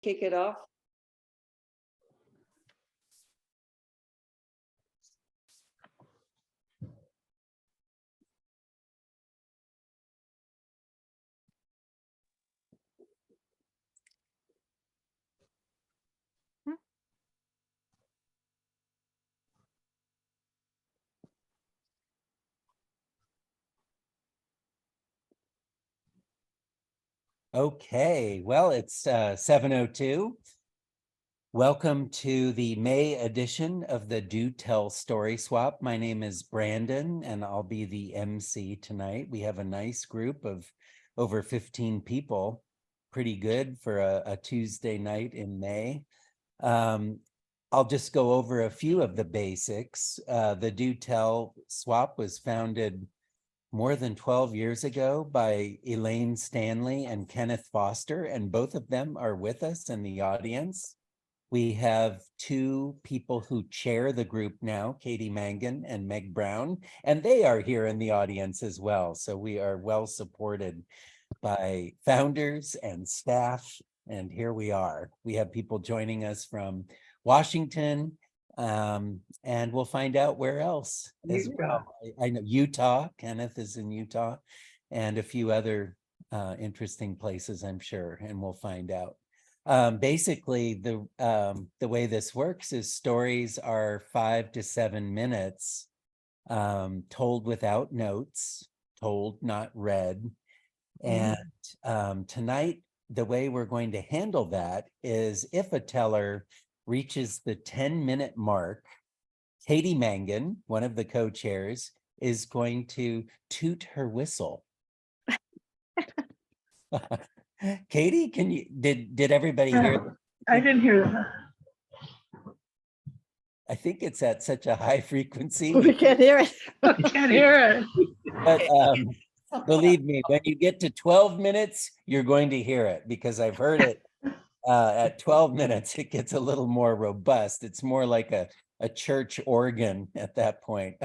kick it off? Okay, well, it's 7:02. Welcome to the May edition of the Do Tell Story Swap. My name is Brandon, and I'll be the MC tonight. We have a nice group of over 15 people. Pretty good for a Tuesday night in May. I'll just go over a few of the basics. The Do Tell Swap was founded more than 12 years ago by Elaine Stanley and Kenneth Foster, and both of them are with us in the audience. We have two people who chair the group now, Katie Mangan and Meg Brown, and they are here in the audience as well. So we are well supported by founders and staff, and here we are. We have people joining us from Washington, and we'll find out where else as well. I know Utah, Kenneth is in Utah, and a few other interesting places, I'm sure, and we'll find out. Basically, the way this works is stories are 5 to 7 minutes, told without notes, told, not read. And tonight, the way we're going to handle that is if a teller reaches the 10-minute mark, Katie Mangan, one of the co-chairs, is going to toot her whistle. Katie, can you, did everybody hear? I didn't hear that. I think it's at such a high frequency. We can't hear it. I can't hear it. But believe me, when you get to 12 minutes, you're going to hear it, because I've heard it at 12 minutes, it gets a little more robust. It's more like a church organ at that point.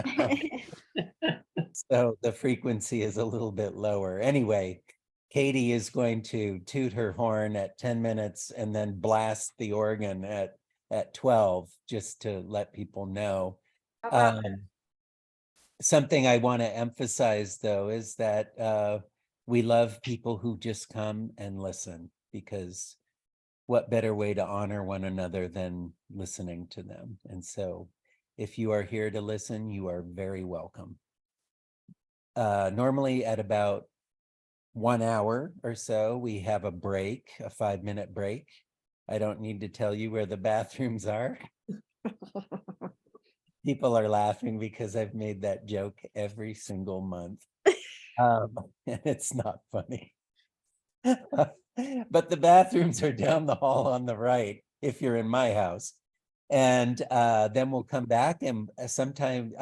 So the frequency is a little bit lower. Anyway, Katie is going to toot her horn at 10 minutes and then blast the organ at 12, just to let people know. Something I want to emphasize, though, is that we love people who just come and listen, because what better way to honor one another than listening to them? And so if you are here to listen, you are very welcome. Normally at about 1 hour or so, we have a break, a 5-minute break. I don't need to tell you where the bathrooms are. People are laughing because I've made that joke every single month. And it's not funny. But the bathrooms are down the hall on the right, if you're in my house. And then we'll come back, and sometime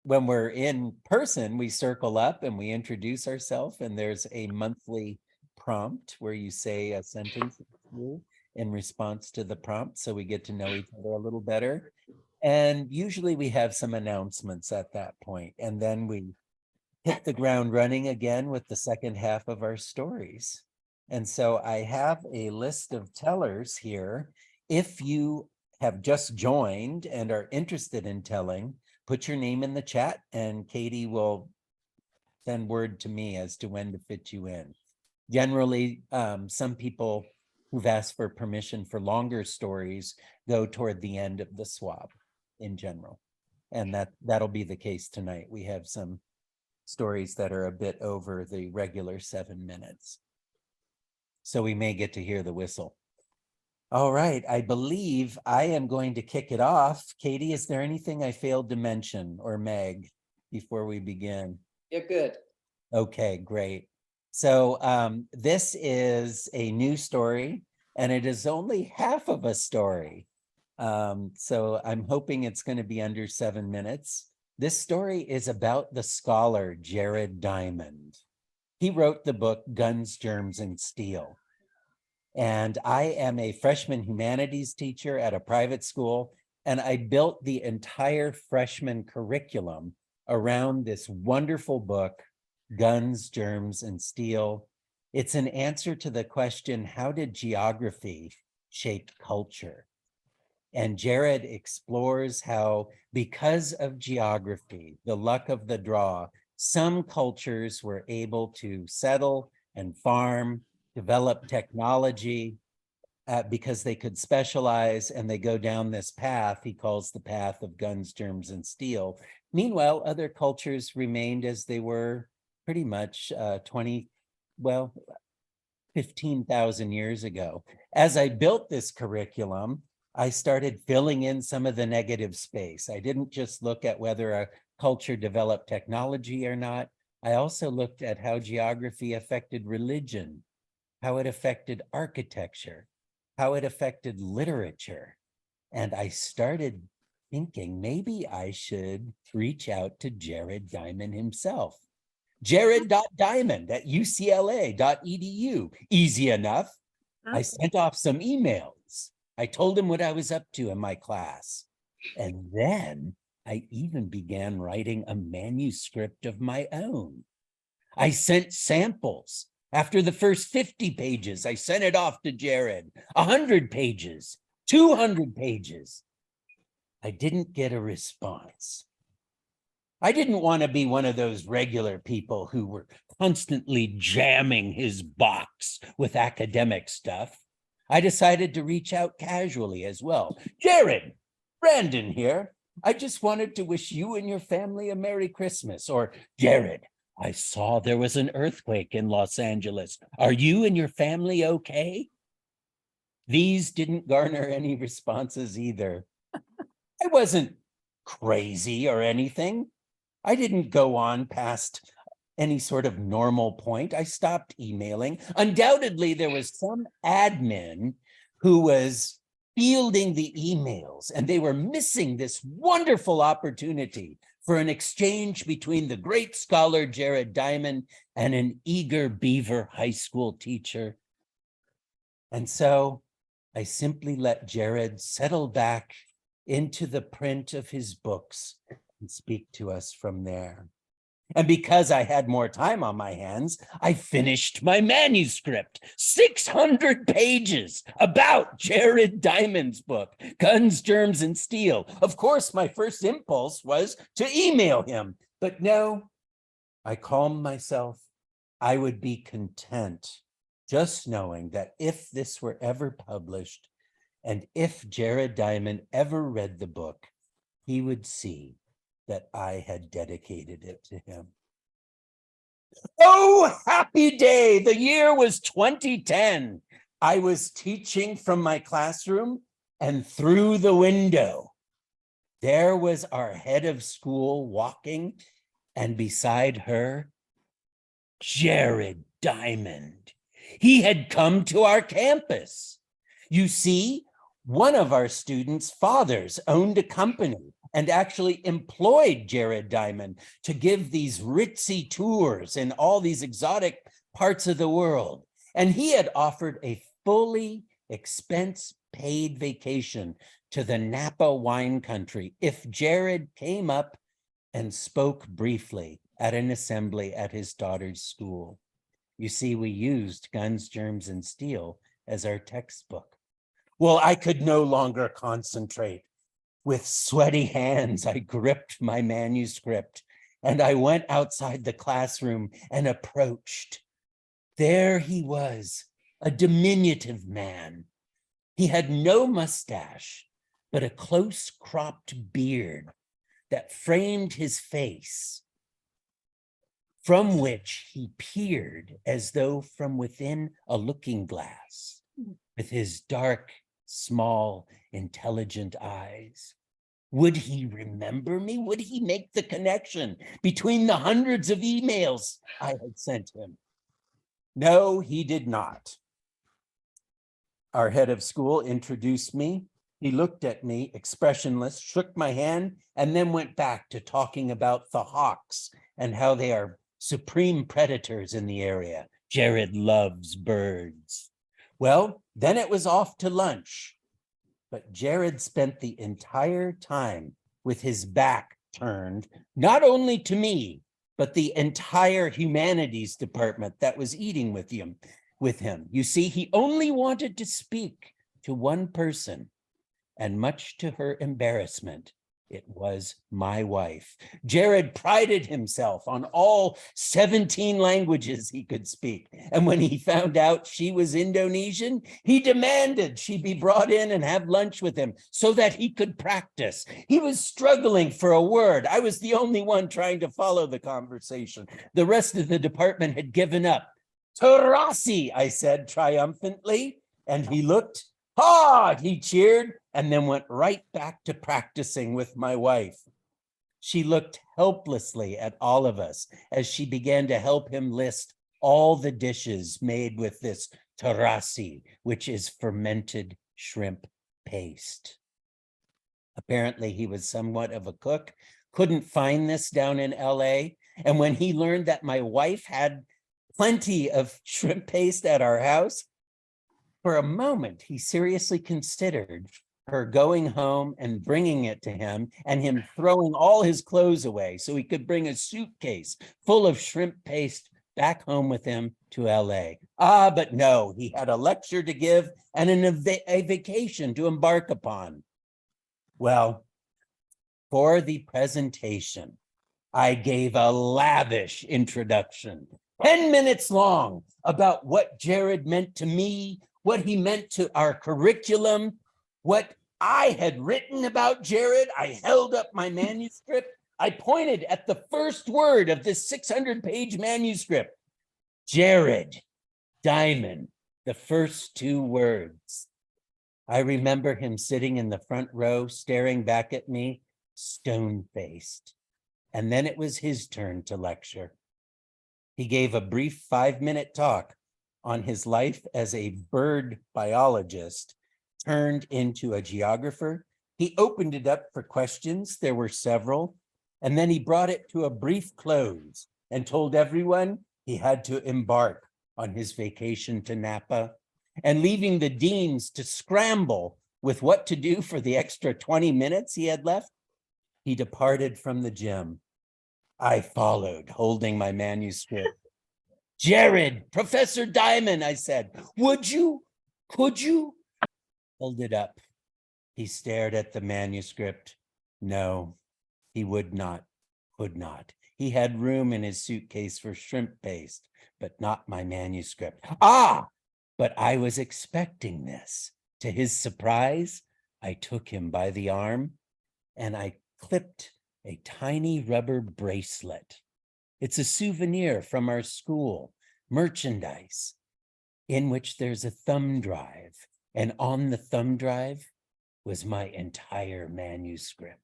when we're in person, we circle up and we introduce ourselves, and there's a monthly prompt where you say a sentence in response to the prompt, so we get to know each other a little better. And usually we have some announcements at that point, and then we hit the ground running again with the second half of our stories. And so I have a list of tellers here. If you have just joined and are interested in telling, put your name in the chat, and Katie will send word to me as to when to fit you in. Generally, some people who've asked for permission for longer stories go toward the end of the swap in general. And that'll be the case tonight. We have some stories that are a bit over the regular 7 minutes. So we may get to hear the whistle. All right, I believe I am going to kick it off. Katie, is there anything I failed to mention, or Meg, before we begin? You're good. Okay, great. So this is a new story, and it is only half of a story. So I'm hoping it's going to be under 7 minutes. This story is about the scholar Jared Diamond. He wrote the book Guns, Germs, and Steel. And I am a freshman humanities teacher at a private school, and I built the entire freshman curriculum around this wonderful book, Guns, Germs, and Steel. It's an answer to the question, how did geography shape culture? And Jared explores how, because of geography, the luck of the draw, some cultures were able to settle and farm, develop technology, because they could specialize, and they go down this path he calls the path of guns, germs, and steel. Meanwhile, other cultures remained as they were pretty much 15,000 years ago. As I built this curriculum, I started filling in some of the negative space. I didn't just look at whether a culture developed technology or not. I also looked at how geography affected religion, how it affected architecture, how it affected literature. And I started thinking maybe I should reach out to Jared Diamond himself. Jared.diamond@ucla.edu. Easy enough. I sent off some emails. I told him what I was up to in my class. And then I even began writing a manuscript of my own. I sent samples. After the first 50 pages, I sent it off to Jared. 100 pages, 200 pages. I didn't get a response. I didn't want to be one of those regular people who were constantly jamming his box with academic stuff. I decided to reach out casually as well. Jared, Brandon here. I just wanted to wish you and your family a Merry Christmas. Or, Jared, I saw there was an earthquake in Los Angeles. Are you and your family okay? These didn't garner any responses either. I wasn't crazy or anything. I didn't go on past any sort of normal point. I stopped emailing. Undoubtedly, there was some admin who was fielding the emails, and they were missing this wonderful opportunity for an exchange between the great scholar Jared Diamond and an eager Beaver high school teacher. And so I simply let Jared settle back into the print of his books and speak to us from there. And because I had more time on my hands, I finished my manuscript, 600 pages about Jared Diamond's book, Guns, Germs, and Steel. Of course, my first impulse was to email him, but no, I calmed myself. I would be content just knowing that if this were ever published, and if Jared Diamond ever read the book, he would see that I had dedicated it to him. Oh, happy day. The year was 2010. I was teaching from my classroom, and through the window, there was our head of school walking, and beside her, Jared Diamond. He had come to our campus. You see, one of our students' fathers owned a company and actually employed Jared Diamond to give these ritzy tours in all these exotic parts of the world. And he had offered a fully expense-paid vacation to the Napa wine country if Jared came up and spoke briefly at an assembly at his daughter's school. You see, we used Guns, Germs, and Steel as our textbook. Well, I could no longer concentrate. With sweaty hands, I gripped my manuscript and I went outside the classroom and approached. There he was, a diminutive man. He had no mustache, but a close cropped beard that framed his face, from which he peered as though from within a looking glass, with his dark, small, intelligent eyes. Would he remember me? Would he make the connection between the hundreds of emails I had sent him? No, he did not. Our head of school introduced me. He looked at me, expressionless, shook my hand, and then went back to talking about the hawks and how they are supreme predators in the area. Jared loves birds. Well, then it was off to lunch. But Jared spent the entire time with his back turned, not only to me, but the entire humanities department that was eating with him. You see, he only wanted to speak to one person, and much to her embarrassment, it was my wife. Jared prided himself on all 17 languages he could speak. And when he found out she was Indonesian, he demanded she be brought in and have lunch with him so that he could practice. He was struggling for a word. I was the only one trying to follow the conversation. The rest of the department had given up. Terasi, I said triumphantly, and he looked hard. He cheered and then went right back to practicing with my wife. She looked helplessly at all of us as she began to help him list all the dishes made with this terasi, which is fermented shrimp paste. Apparently, he was somewhat of a cook, couldn't find this down in LA. And when he learned that my wife had plenty of shrimp paste at our house, for a moment, he seriously considered her going home and bringing it to him and him throwing all his clothes away so he could bring a suitcase full of shrimp paste back home with him to LA. But no, he had a lecture to give and a vacation to embark upon. Well, for the presentation, I gave a lavish introduction, 10 minutes long, about what Jared meant to me, what he meant to our curriculum, what I had written about Jared. I held up my manuscript. I pointed at the first word of this 600-page manuscript, Jared Diamond, the first two words. I remember him sitting in the front row, staring back at me, stone-faced. And then it was his turn to lecture. He gave a brief 5-minute talk on his life as a bird biologist turned into a geographer. He opened it up for questions. There were several. And then he brought it to a brief close and told everyone he had to embark on his vacation to Napa, and leaving the deans to scramble with what to do for the extra 20 minutes he had left, he departed from the gym. I followed, holding my manuscript. Jared, Professor Diamond, I said, could you? Hold it up. He stared at the manuscript. No, he would not, could not. He had room in his suitcase for shrimp paste, but not my manuscript. But I was expecting this. To his surprise, I took him by the arm and I clipped a tiny rubber bracelet. It's a souvenir from our school, merchandise, in which there's a thumb drive. And on the thumb drive was my entire manuscript.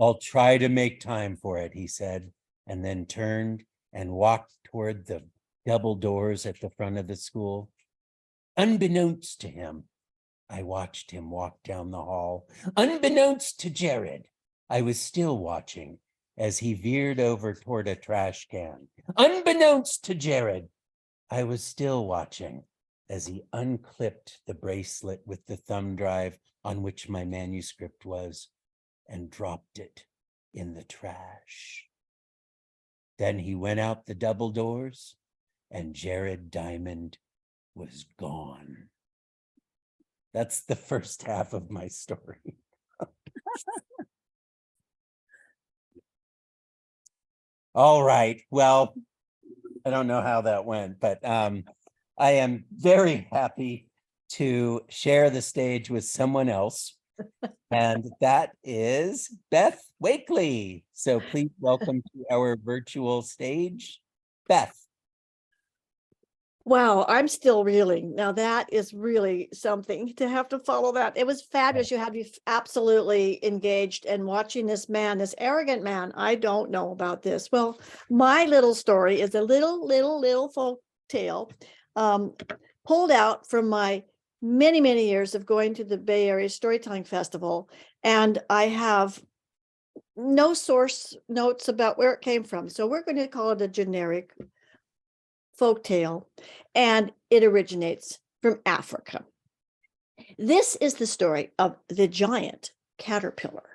I'll try to make time for it, he said, and then turned and walked toward the double doors at the front of the school. Unbeknownst to him, I watched him walk down the hall. Unbeknownst to Jared, I was still watching as he veered over toward a trash can. Unbeknownst to Jared, I was still watching as he unclipped the bracelet with the thumb drive on which my manuscript was and dropped it in the trash. Then he went out the double doors and Jared Diamond was gone. That's the first half of my story. All right. Well, I don't know how that went, but I am very happy to share the stage with someone else. And that is Beth Wakely. So please welcome to our virtual stage, Beth. Wow, I'm still reeling. Now that is really something to have to follow that. It was fabulous. You had me absolutely engaged and watching this man, this arrogant man. I don't know about this. Well, my little story is a little folk tale pulled out from my many years of going to the Bay Area Storytelling Festival. And I have no source notes about where it came from. So we're going to call it a generic folktale, and it originates from Africa. This is the story of the giant caterpillar.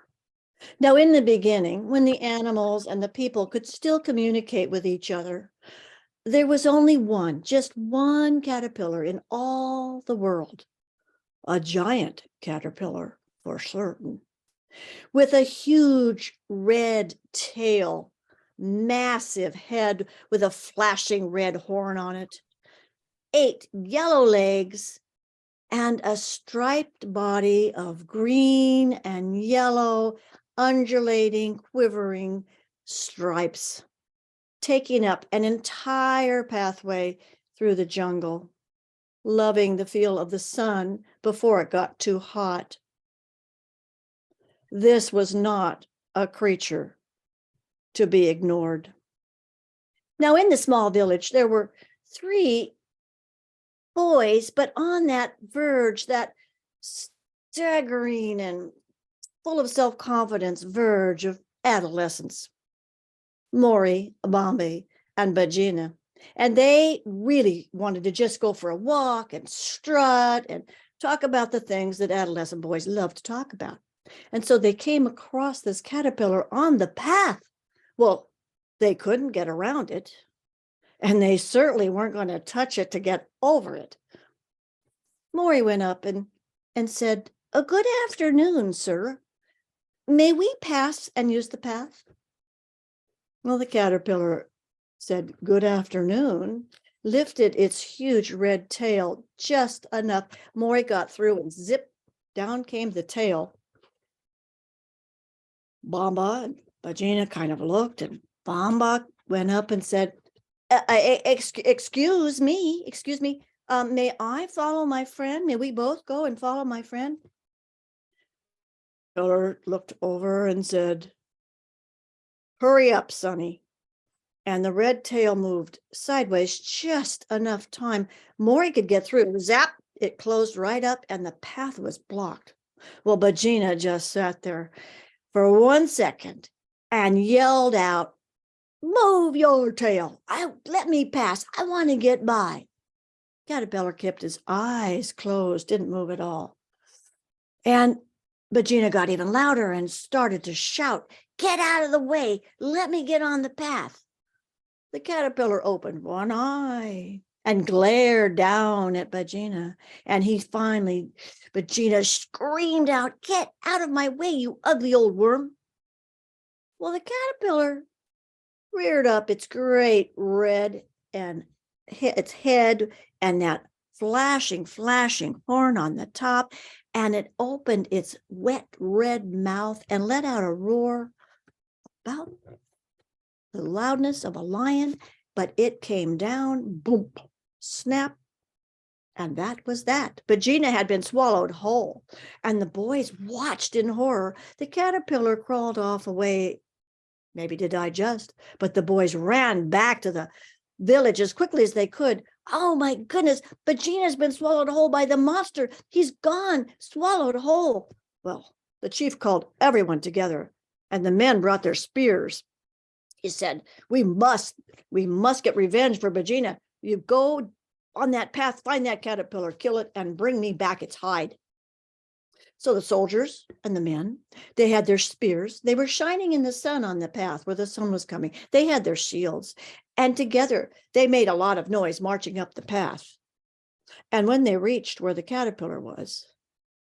Now, in the beginning, when the animals and the people could still communicate with each other, there was only just one caterpillar in all the world, a giant caterpillar for certain, with a huge red tail, massive head with a flashing red horn on it, 8 yellow legs, and a striped body of green and yellow, undulating, quivering stripes, taking up an entire pathway through the jungle, loving the feel of the sun before it got too hot. This was not a creature to be ignored. Now, in the small village, there were 3 boys, but on that verge, that staggering and full of self-confidence verge of adolescence, Maury, Bombay, and Bajina. And they really wanted to just go for a walk and strut and talk about the things that adolescent boys love to talk about. And so they came across this caterpillar on the path. Well, they couldn't get around it, and they certainly weren't going to touch it to get over it. Maury went up and said, "A good afternoon, sir. May we pass and use the path?" Well, the caterpillar said, "Good afternoon," lifted its huge red tail just enough. Maury got through and zip, down came the tail. Bamba and Bajina kind of looked, and Bamba went up and said, excuse me, may I follow my friend? May we both go and follow my friend?" Caterpillar looked over and said, "Hurry up, Sonny." And the red tail moved sideways just enough time. Maury could get through. Zap, it closed right up and the path was blocked. Well, Bajina just sat there for 1 second and yelled out, "Move your tail. Let me pass. I want to get by." Caterpillar kept his eyes closed, didn't move at all. And Bajina got even louder and started to shout, "Get out of the way. Let me get on the path." The caterpillar opened one eye and glared down at Bajina. And Bajina screamed out, "Get out of my way, you ugly old worm." Well, the caterpillar reared up its great red and its head and that flashing horn on the top, and it opened its wet red mouth and let out a roar about the loudness of a lion, but it came down, boom, snap, and that was that. Bajina had been swallowed whole, and the boys watched in horror. The caterpillar crawled off away, maybe to digest, but the boys ran back to the village as quickly as they could. "Oh my goodness, Bajina's been swallowed whole by the monster. He's gone, swallowed whole." Well, the chief called everyone together, and the men brought their spears. He said, we must get revenge for Bajina. You go on that path, find that caterpillar, kill it, and bring me back its hide." So the soldiers and the men, they had their spears. They were shining in the sun on the path where the sun was coming. They had their shields, and together they made a lot of noise marching up the path. And when they reached where the caterpillar was,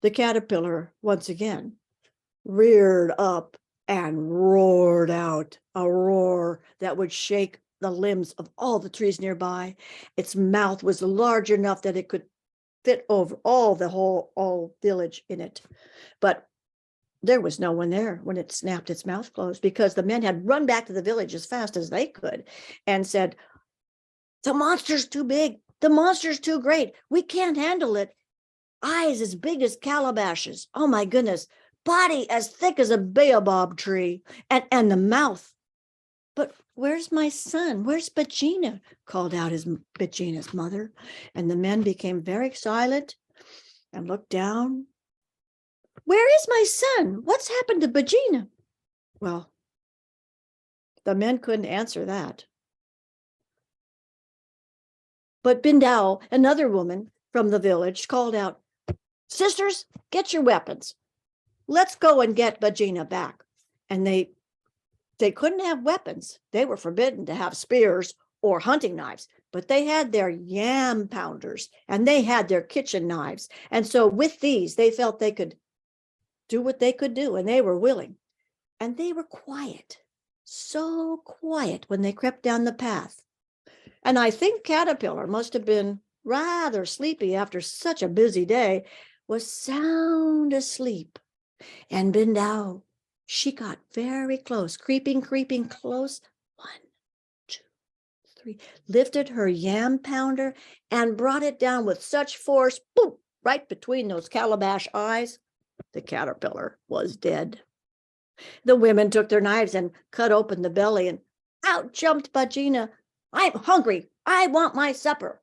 the caterpillar once again reared up and roared out a roar that would shake the limbs of all the trees nearby. Its mouth was large enough that it could fit over the whole village in it. But there was no one there when it snapped its mouth closed, because the men had run back to the village as fast as they could and said, "The monster's too big. The monster's too great. We can't handle it. Eyes as big as calabashes. Oh my goodness. Body as thick as a baobab tree. And the mouth. But where's my son? Where's Bajina?" called out Bajina's mother. And the men became very silent and looked down. "Where is my son? What's happened to Bajina?" Well, the men couldn't answer that. But Bindao, another woman from the village, called out, "Sisters, get your weapons. Let's go and get Bajina back." and they couldn't have weapons. They were forbidden to have spears or hunting knives, but they had their yam pounders and they had their kitchen knives. And so with these, they felt they could do what they could do, and they were willing. And they were quiet, so quiet when they crept down the path. And I think Caterpillar must have been rather sleepy after such a busy day, was sound asleep. And Bindao, she got very close, creeping close. 1, 2, 3, lifted her yam pounder and brought it down with such force, boom, right between those calabash eyes. The caterpillar was dead. The women took their knives and cut open the belly, and out jumped Bajina. I'm hungry. I want my supper.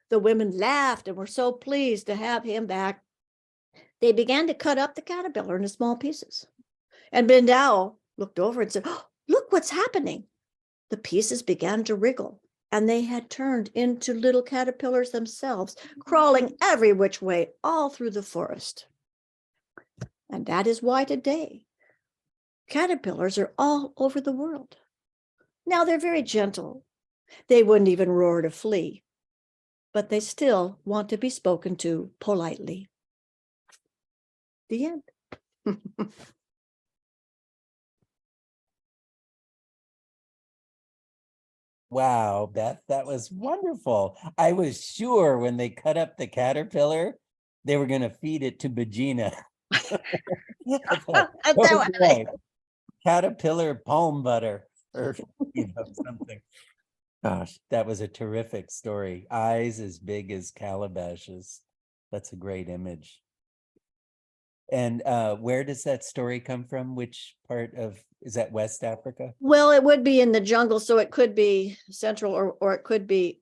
The women laughed and were so pleased to have him back. They began to cut up the caterpillar into small pieces. And Bindao looked over and said, oh, look what's happening. The pieces began to wriggle, and they had turned into little caterpillars themselves, crawling every which way all through the forest. And that is why today caterpillars are all over the world. Now they're very gentle. They wouldn't even roar to flee, but they still want to be spoken to politely. The end. Wow, Beth, that was wonderful. I was sure when they cut up the caterpillar, they were going to feed it to Bajina. I thought, "Oh, boy, caterpillar palm butter," or something. Gosh, that was a terrific story. Eyes as big as calabashes. That's a great image. And where does that story come from? Which part of, is that West Africa? Well, it would be in the jungle, so it could be central, or it could be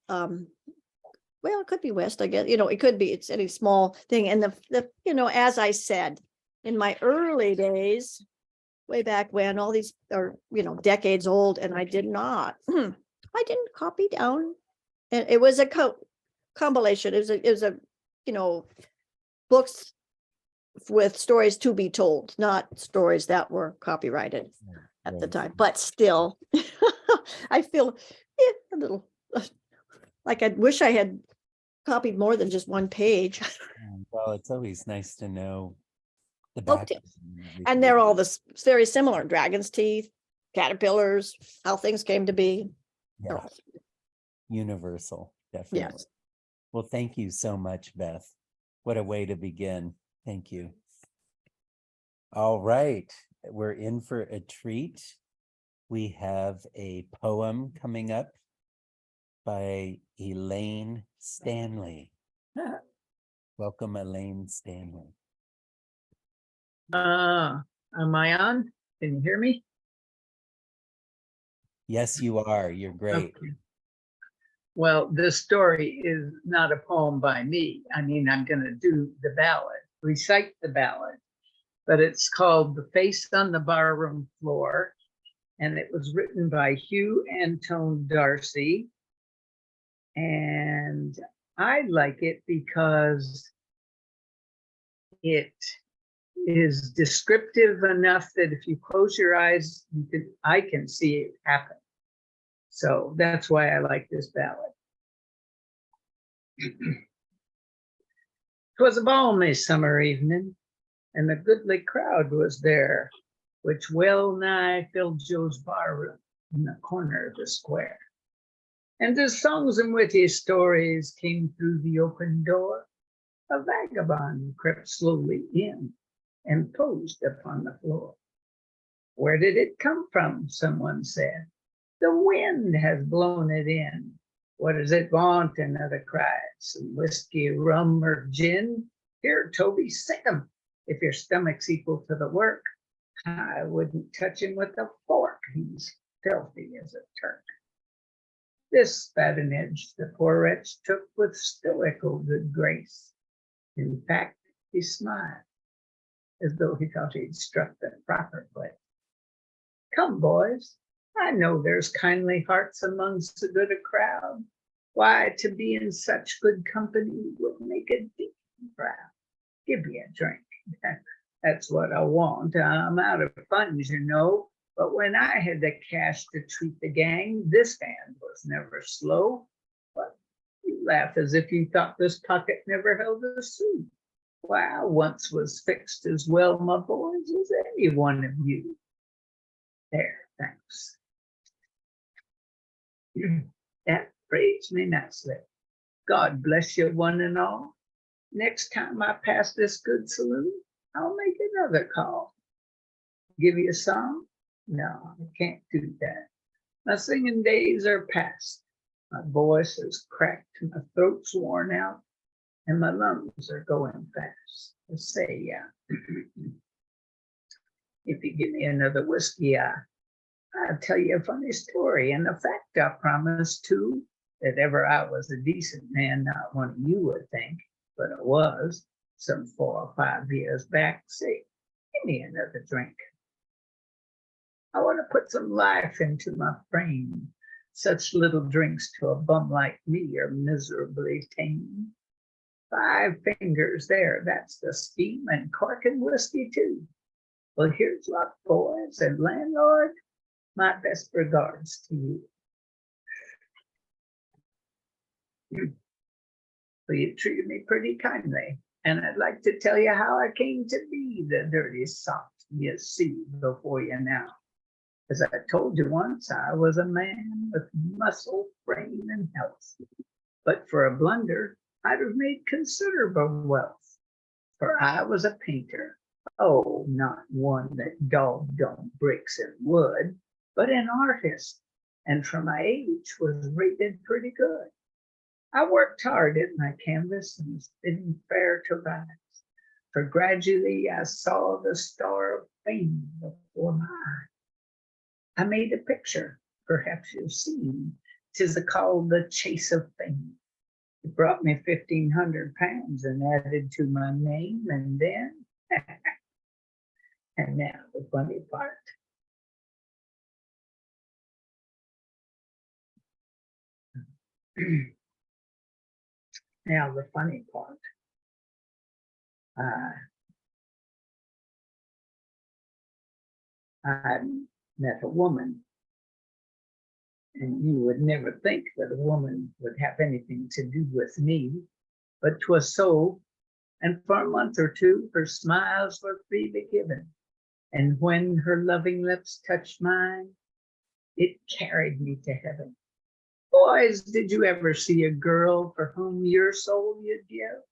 well, it could be west, I guess. It could be, it's any small thing. And the as I said, in my early days, way back when, all these are decades old, and I didn't copy down, and it was a compilation. It was a books with stories to be told, not stories that were copyrighted at the time. But still, I feel a little like I wish I had copied more than just one page. Well, it's always nice to know the Folk back. tales. And they're all very similar: dragon's teeth, caterpillars, how things came to be. Yeah. Universal, definitely. Yes. Well, thank you so much, Beth. What a way to begin. Thank you. All right, we're in for a treat. We have a poem coming up by Elaine Stanley. Welcome, Elaine Stanley. Am I on? Can you hear me? Yes, you are. You're great. Okay. Well, this story is not a poem by me. I mean, I'm going to do the ballad, recite the ballad, but it's called The Face on the Barroom Floor, and it was written by Hugh Antone Darcy. And I like it because it is descriptive enough that if you close your eyes, I can see it happen. So that's why I like this ballad. 'Twas a balmy summer evening, and a goodly crowd was there, which well nigh filled Joe's barroom in the corner of the square. And as songs and witty stories came through the open door, a vagabond crept slowly in and posed upon the floor. Where did it come from? Someone said. The wind has blown it in. What does it want? Another cried. Some whiskey, rum, or gin? Here, Toby, sick 'em. If your stomach's equal to the work, I wouldn't touch him with a fork. He's filthy as a Turk. This badinage the poor wretch took with stoical good grace. In fact, he smiled as though he thought he'd struck the proper place. Come, boys, I know there's kindly hearts amongst so good a crowd. Why, to be in such good company would make a deacon proud. Give me a drink. That's what I want. I'm out of funds, you know. But when I had the cash to treat the gang, this hand was never slow. But you laugh as if you thought this pocket never held a sou. Why, I once was fixed as well, my boys, as any one of you. There, thanks. That praised me nicely. God bless you, one and all. Next time I pass this good saloon, I'll make another call. Give you a song? No, I can't do that. My singing days are past. My voice is cracked, my throat's worn out, and my lungs are going fast. I say, yeah. If you give me another whiskey, I'll tell you a funny story. And the fact I promised too, that ever I was a decent man, not one of you would think, but I was, some 4 or 5 years back. Say, give me another drink. I want to put some life into my frame. Such little drinks to a bum like me are miserably tame. 5 fingers there, that's the scheme, and cork and whiskey too. Well, here's luck, boys, and landlord, my best regards to you. Well, you treated me pretty kindly, and I'd like to tell you how I came to be the dirty sot you see before you now. As I told you once, I was a man with muscle, frame, and health. But for a blunder, I'd have made considerable wealth. For I was a painter. Oh, not one that daubed on bricks and wood, but an artist. And for my age was rated pretty good. I worked hard at my canvas and was bidding fair to rise. For gradually I saw the star of fame before my eyes. I made a picture, perhaps you've seen. 'Tis called The Chase of Fame. It brought me 1,500 pounds and added to my name, and then, and now the funny part. Now the funny part. I met a woman, and you would never think that a woman would have anything to do with me, but 'twas so, and for a month or two her smiles were freely given, and when her loving lips touched mine, it carried me to heaven. Boys, did you ever see a girl for whom your soul you'd give,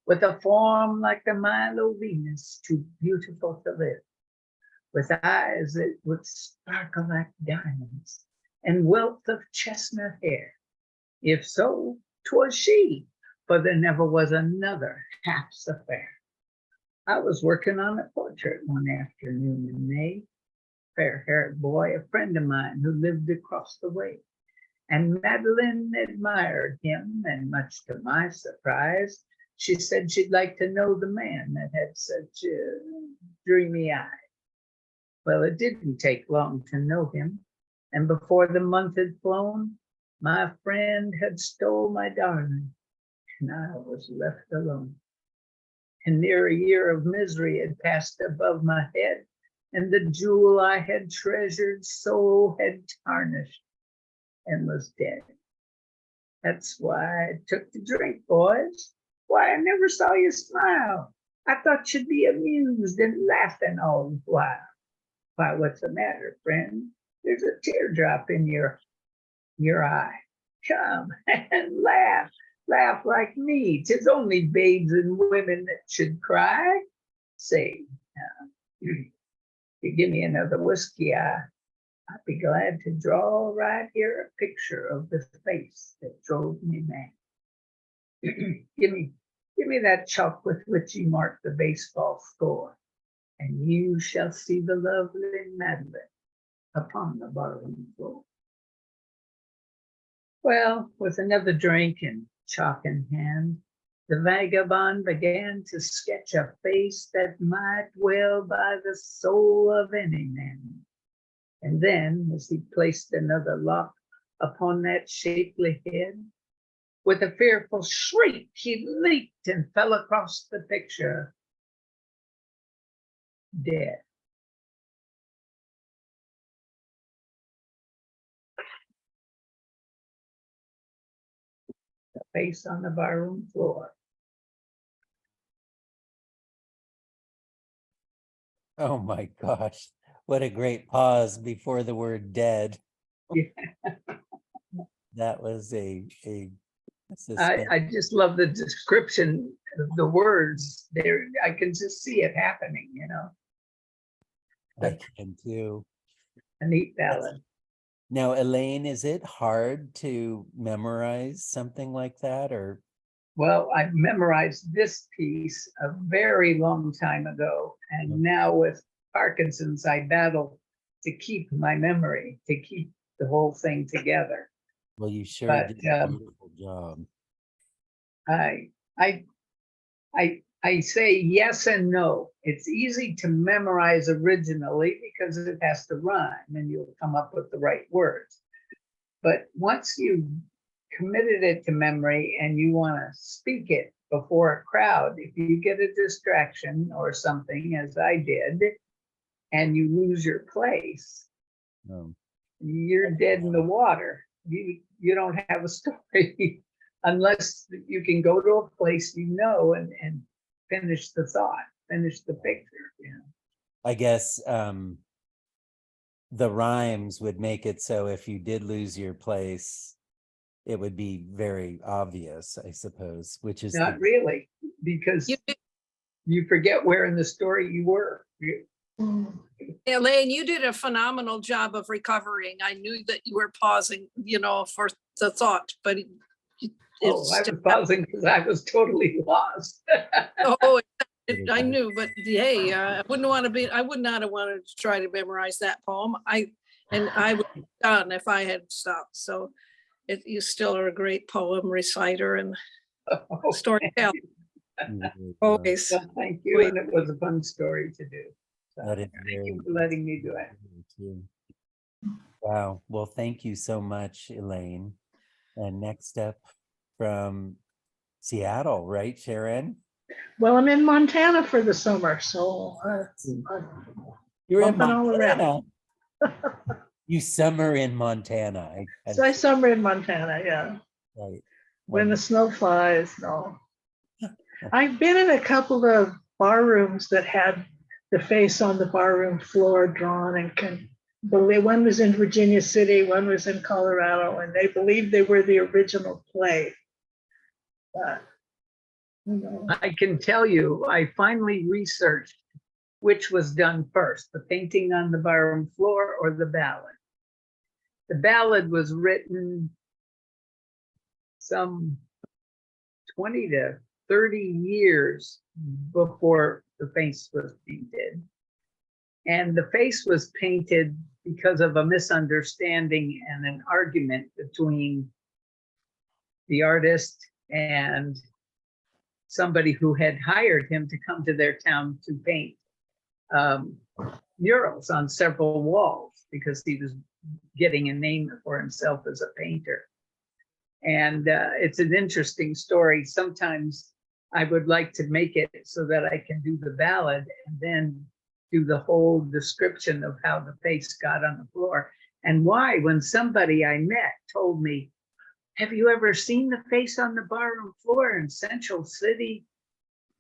with a form like the Milo Venus, too beautiful to live, with eyes that would sparkle like diamonds, and wealth of chestnut hair? If so, 'twas she, for there never was another half so fair. I was working on a portrait one afternoon in May. Fair-haired boy, a friend of mine who lived across the way. And Madeline admired him, and much to my surprise, she said she'd like to know the man that had such dreamy eyes. Well, it didn't take long to know him, and before the month had flown, my friend had stole my darling, and I was left alone. And near a year of misery had passed above my head, and the jewel I had treasured so had tarnished and was dead. That's why I took to drink, boys. Why, I never saw you smile. I thought you'd be amused and laughing all the while. Why, what's the matter, friend? There's a teardrop in your eye. Come and laugh. Laugh like me. 'Tis only babes and women that should cry. Say, you give me another whiskey, I'd be glad to draw right here a picture of the face that drove me mad. Give me that chalk with which you mark the baseball score, and you shall see the lovely Madeline upon the barroom floor. Well, with another drink and chalk in hand, the vagabond began to sketch a face that might well buy the soul of any man. And then, as he placed another lock upon that shapely head, with a fearful shriek, he leaped and fell across the picture. dead. The face on the barroom floor. Oh my gosh, what a great pause before the word dead. Yeah. That was a I just love the description of the words there. I can just see it happening, you know, I can too. a neat ballad. Now, Elaine, is it hard to memorize something like that, or? Well, I memorized this piece a very long time ago, and now with Parkinson's, I battle to keep my memory, to keep the whole thing together. Well, you sure But did a wonderful job. I say yes and no. It's easy to memorize originally because it has to rhyme and you'll come up with the right words. But once you committed it to memory and you want to speak it before a crowd, if you get a distraction or something, as I did, and you lose your place, you're dead in the water. You don't have a story unless you can go to a place you know and finish the thought, finish the picture. You know? I guess the rhymes would make it so if you did lose your place, it would be very obvious, I suppose, which is not really, because you forget where in the story you were. Elaine, you did a phenomenal job of recovering. I knew that you were pausing, you know, for the thought, but I was pausing because I was totally lost. I knew, but hey, I would not have wanted to try to memorize that poem. I would have done if I had stopped. So you still are a great poem reciter and storyteller. Always. Well, thank you, and it was a fun story to do. So thank you for letting me do it. Wow. Well, thank you so much, Elaine. And next up from Seattle, right, Sharon? Well, I'm in Montana for the summer, so You're in bumping all around. Montana. You summer in Montana. So I summer in Montana, yeah. Right. When the snow flies, no. I've been in a couple of bar rooms that had the face on the barroom floor drawn and can believe. One was in Virginia City, one was in Colorado, and they believed they were the original play. But, you know. I can tell you, I finally researched which was done first, the painting on the barroom floor or the ballad. The ballad was written some 20 to 30 years before the face was painted. And the face was painted because of a misunderstanding and an argument between the artist and somebody who had hired him to come to their town to paint murals on several walls because he was getting a name for himself as a painter. And it's an interesting story. Sometimes I would like to make it so that I can do the ballad and then do the whole description of how the face got on the floor and why. When somebody I met told me, have you ever seen the face on the barroom floor in Central City,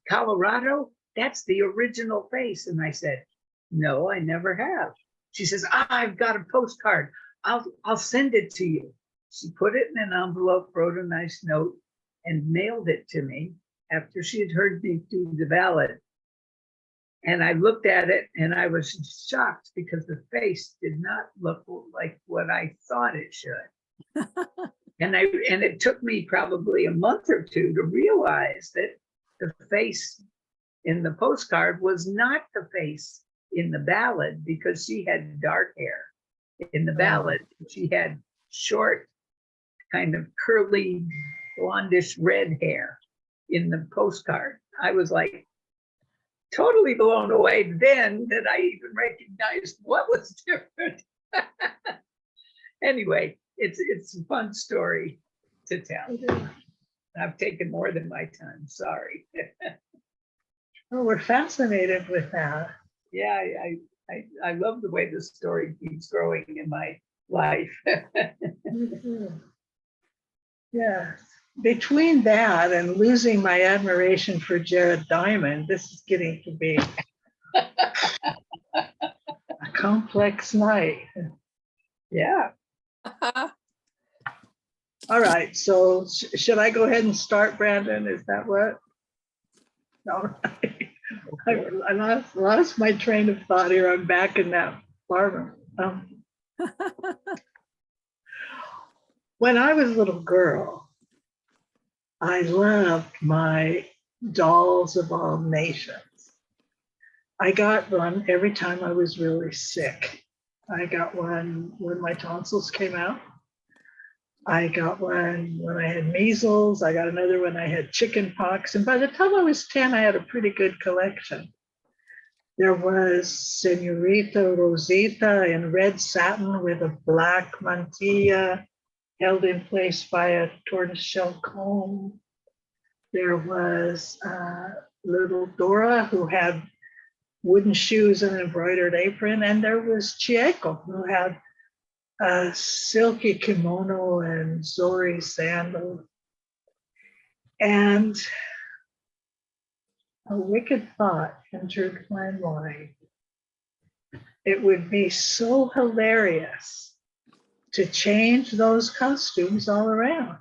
Colorado? That's the original face. And I said, no, I never have. She says, I've got a postcard. I'll send it to you. She put it in an envelope, wrote a nice note, and mailed it to me after she had heard me do the ballad. And I looked at it and I was shocked because the face did not look like what I thought it should. And it took me probably a month or two to realize that the face in the postcard was not the face in the ballad because she had dark hair in the ballad. She had short, kind of curly, blondish red hair in the postcard. I was like totally blown away then that I even recognized what was different. Anyway, it's a fun story to tell. I've taken more than my time, sorry. Oh, we're fascinated with that. Yeah, I love the way the story keeps growing in my life. Mhm. Yes. Between that and losing my admiration for Jared Diamond, this is getting to be a complex night. Yeah. All right, so should I go ahead and start, Brandon? Is that what? All right. I lost my train of thought here. I'm back in that bar room. When I was a little girl, I loved my dolls of all nations. I got one every time I was really sick. I got one when my tonsils came out. I got one when I had measles. I got another when I had chicken pox. And by the time I was 10, I had a pretty good collection. There was Senorita Rosita in red satin with a black mantilla held in place by a tortoiseshell comb. There was little Dora who had wooden shoes and an embroidered apron. And there was Chieko who had a silky kimono and Zori sandals. And a wicked thought entered my mind. It would be so hilarious to change those costumes all around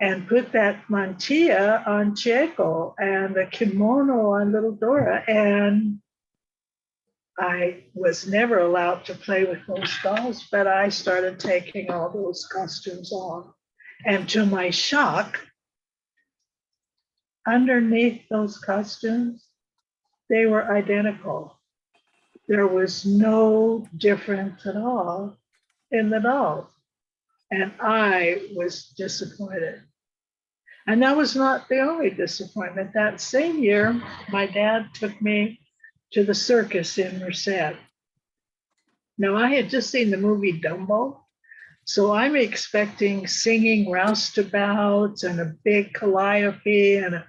and put that mantilla on Chieko and the kimono on little Dora. And I was never allowed to play with those dolls, but I started taking all those costumes on. And to my shock, underneath those costumes, they were identical. There was no difference at all in the dolls. And I was disappointed. And that was not the only disappointment. That same year, my dad took me to the circus in Merced. Now, I had just seen the movie Dumbo, so I'm expecting singing roustabouts and a big calliope and a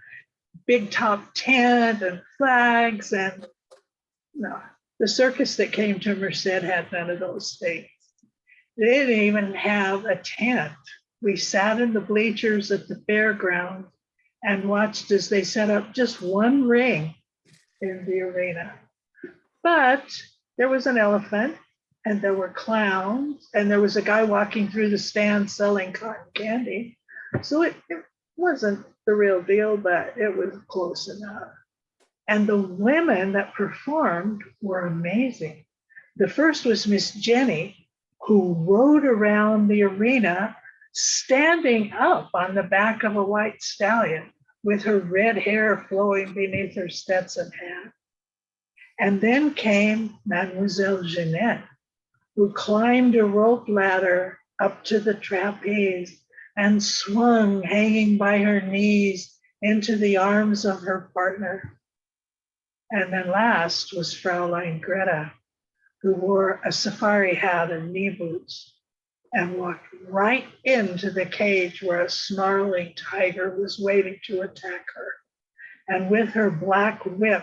big top tent and flags. And no, the circus that came to Merced had none of those things. They didn't even have a tent. We sat in the bleachers at the fairground and watched as they set up just one ring in the arena. But there was an elephant and there were clowns and there was a guy walking through the stand selling cotton candy. So it wasn't the real deal, but it was close enough. And the women that performed were amazing. The first was Miss Jenny, who rode around the arena standing up on the back of a white stallion with her red hair flowing beneath her Stetson hat. And then came Mademoiselle Jeanette, who climbed a rope ladder up to the trapeze and swung hanging by her knees into the arms of her partner. And then last was Fraulein Greta, who wore a safari hat and knee boots and walked right into the cage where a snarling tiger was waiting to attack her. And with her black whip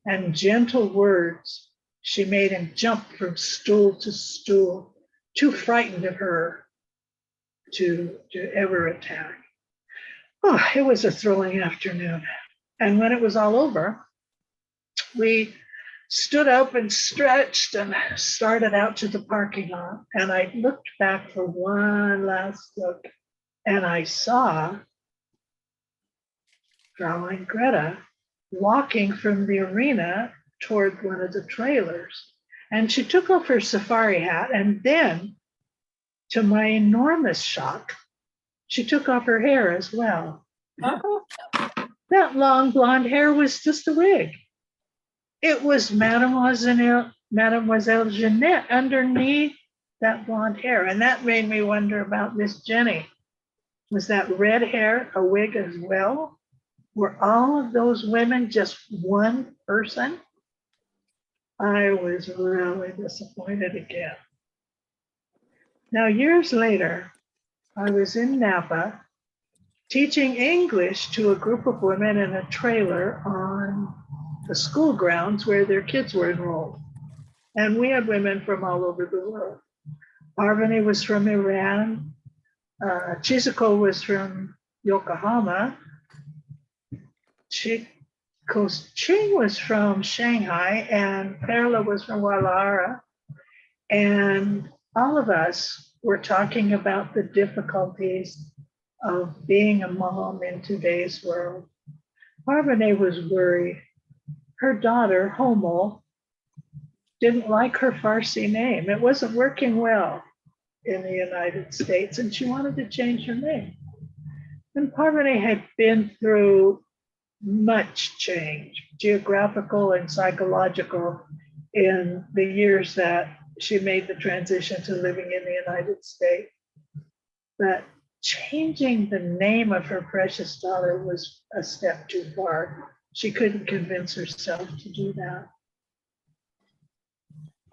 and gentle words, she made him jump from stool to stool, too frightened of her to ever attack. Oh, it was a thrilling afternoon. And when it was all over, we stood up and stretched and started out to the parking lot. And I looked back for one last look and I saw Fraulein Greta walking from the arena toward one of the trailers. And she took off her safari hat and then, to my enormous shock, she took off her hair as well. That long blonde hair was just a wig. It was Mademoiselle Jeanette underneath that blonde hair. And that made me wonder about Miss Jenny. Was that red hair a wig as well? Were all of those women just one person? I was really disappointed again. Now, years later, I was in Napa teaching English to a group of women in a trailer on the school grounds where their kids were enrolled. And we had women from all over the world. Parvani was from Iran. Chizuko was from Yokohama. Ching was from Shanghai, and Perla was from Guadalajara. And all of us were talking about the difficulties of being a mom in today's world. Parvani was worried. Her daughter, Homo, didn't like her Farsi name. It wasn't working well in the United States, and she wanted to change her name. And Parvani had been through much change, geographical and psychological, in the years that she made the transition to living in the United States. But changing the name of her precious daughter was a step too far. She couldn't convince herself to do that.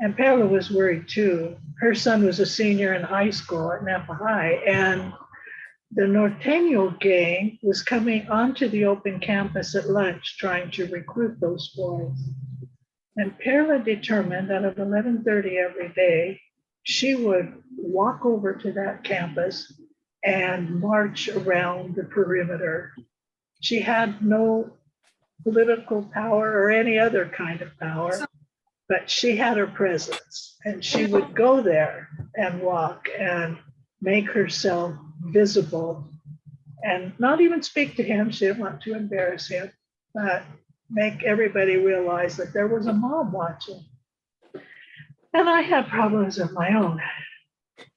And Perla was worried too. Her son was a senior in high school at Napa High, and the Norteño gang was coming onto the open campus at lunch trying to recruit those boys. And Perla determined that at 11:30 every day, she would walk over to that campus and march around the perimeter. She had no political power or any other kind of power, but she had her presence, and she would go there and walk and make herself visible and not even speak to him. She didn't want to embarrass him, but make everybody realize that there was a mom watching. And I had problems of my own.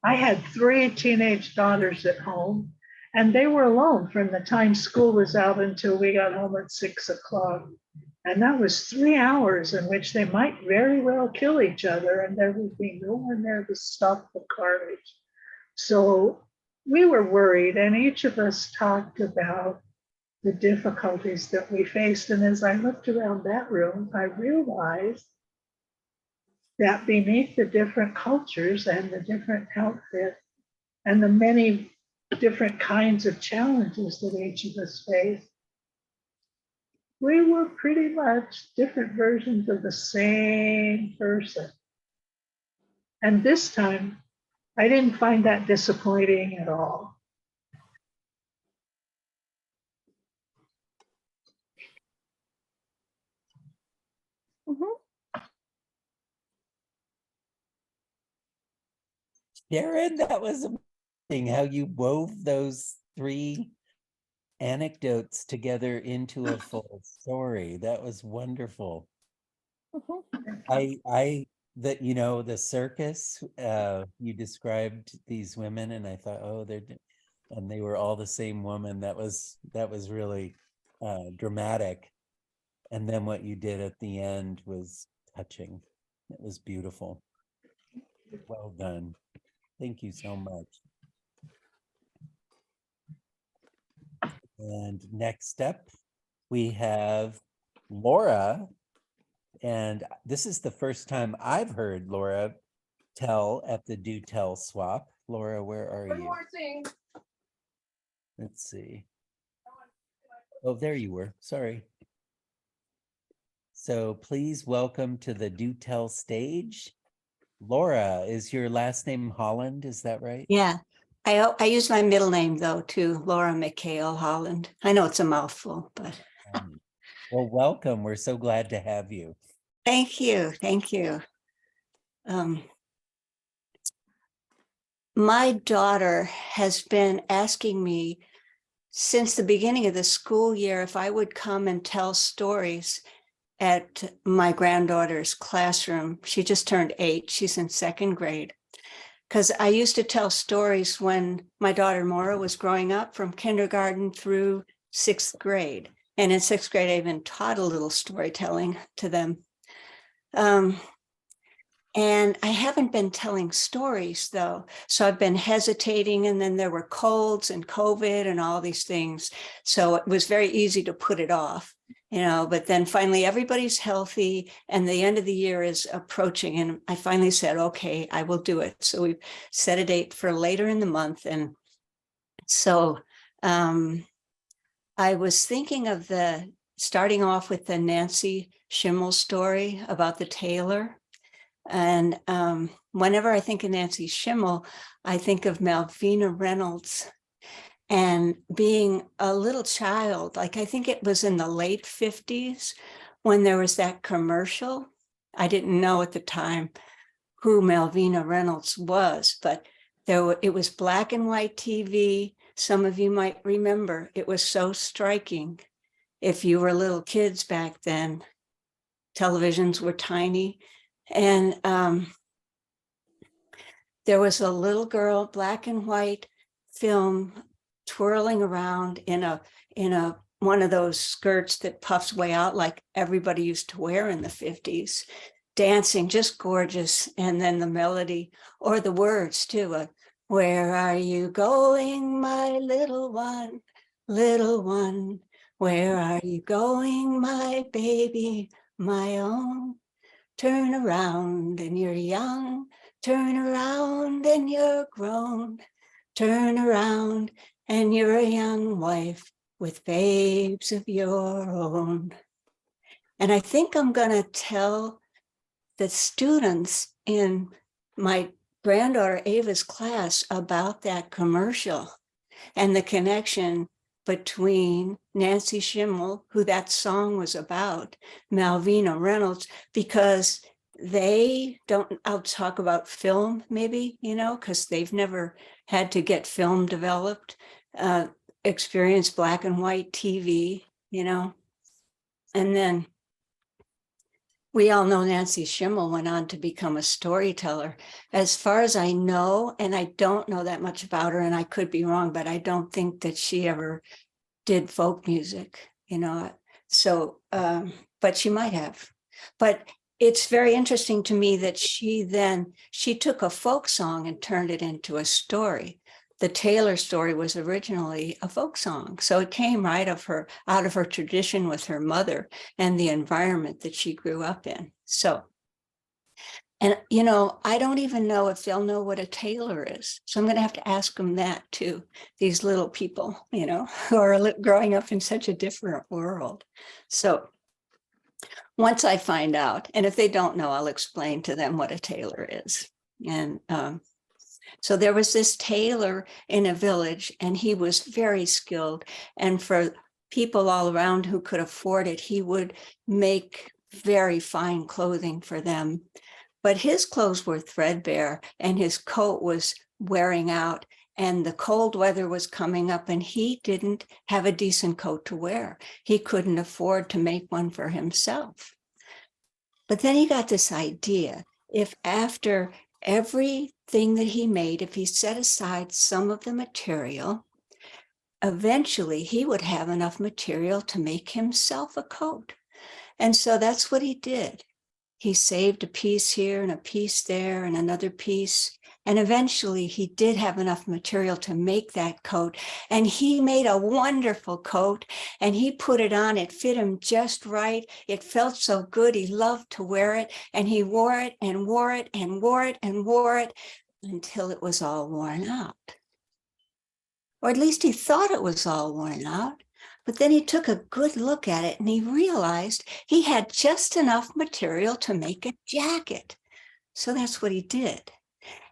I had 3 teenage daughters at home, and they were alone from the time school was out until we got home at 6 o'clock. And that was 3 hours in which they might very well kill each other, and there would be no one there to stop the carnage. So we were worried, and each of us talked about the difficulties that we faced. And as I looked around that room, I realized that beneath the different cultures and the different outfits and the many different kinds of challenges that each of us faced, we were pretty much different versions of the same person. And this time, I didn't find that disappointing at all. Mhm. Sharon, that was amazing how you wove those 3 anecdotes together into a full story. That was wonderful. I that the circus, you described these women, and I thought, oh, and they were all the same woman. That was really dramatic. And then what you did at the end was touching. It was beautiful. Well done. Thank you so much. And next up, we have Laura. And this is the first time I've heard Laura tell at the Do Tell swap. Laura, where are One you? more thing. Let's see. Oh, there you were. Sorry. So please welcome to the Do Tell stage. Laura, is your last name Holland? Is that right? Yeah, I use my middle name though too, Laura McHale Holland. I know it's a mouthful, but Well, welcome. We're so glad to have you. thank you, thank you. My daughter has been asking me since the beginning of the school year if I would come and tell stories at my granddaughter's classroom. She just turned 8. She's in 2nd grade. Because I used to tell stories when my daughter Maura was growing up, from kindergarten through 6th grade. And in 6th grade, I even taught a little storytelling to them. And I haven't been telling stories though. So I've been hesitating, and then there were colds and COVID and all these things. So it was very easy to put it off, but then finally everybody's healthy and the end of the year is approaching. And I finally said, okay, I will do it. So we set a date for later in the month. And so I was thinking of the starting off with the Nancy Schimmel story about the tailor. And whenever I think of Nancy Schimmel, I think of Malvina Reynolds. And being a little child, like I think it was in the late 50s when there was that commercial. I didn't know at the time who Malvina Reynolds was, but it was black and white TV. Some of you might remember it was so striking. If you were little kids back then, televisions were tiny. And there was a little girl, black and white film, twirling around in a one of those skirts that puffs way out like everybody used to wear in the 50s, dancing, just gorgeous. And then the melody or the words too, where are you going, my little one, where are you going, my baby, my own? Turn around and you're young, turn around and you're grown, turn around and you're a young wife with babes of your own. And I think I'm going to tell the students in my granddaughter Ava's class about that commercial and the connection between Nancy Schimmel, who that song was about, Malvina Reynolds, because they don't, I'll talk about film maybe, because they've never had to get film developed, experience black and white TV, and then we all know Nancy Schimmel went on to become a storyteller. As far as I know, and I don't know that much about her, and I could be wrong, but I don't think that she ever did folk music, so, but she might have. But it's very interesting to me that she took a folk song and turned it into a story. The Taylor story was originally a folk song. So it came out of her tradition with her mother and the environment that she grew up in. So, and, I don't even know if they'll know what a tailor is. So I'm going to have to ask them that too. These little people, who are growing up in such a different world. So once I find out, and if they don't know, I'll explain to them what a tailor is. And, so there was this tailor in a village, and he was very skilled. And for people all around who could afford it, he would make very fine clothing for them. But his clothes were threadbare, and his coat was wearing out, and the cold weather was coming up, and he didn't have a decent coat to wear. He couldn't afford to make one for himself. But then he got this idea, if after everything that he made, if he set aside some of the material, eventually he would have enough material to make himself a coat. And so that's what he did. He saved a piece here and a piece there and another piece. And eventually he did have enough material to make that coat. And he made a wonderful coat, and he put it on. It fit him just right. It felt so good. He loved to wear it, and he wore it and wore it and wore it and wore it until it was all worn out. Or at least he thought it was all worn out. But then he took a good look at it, and he realized he had just enough material to make a jacket. So that's what he did.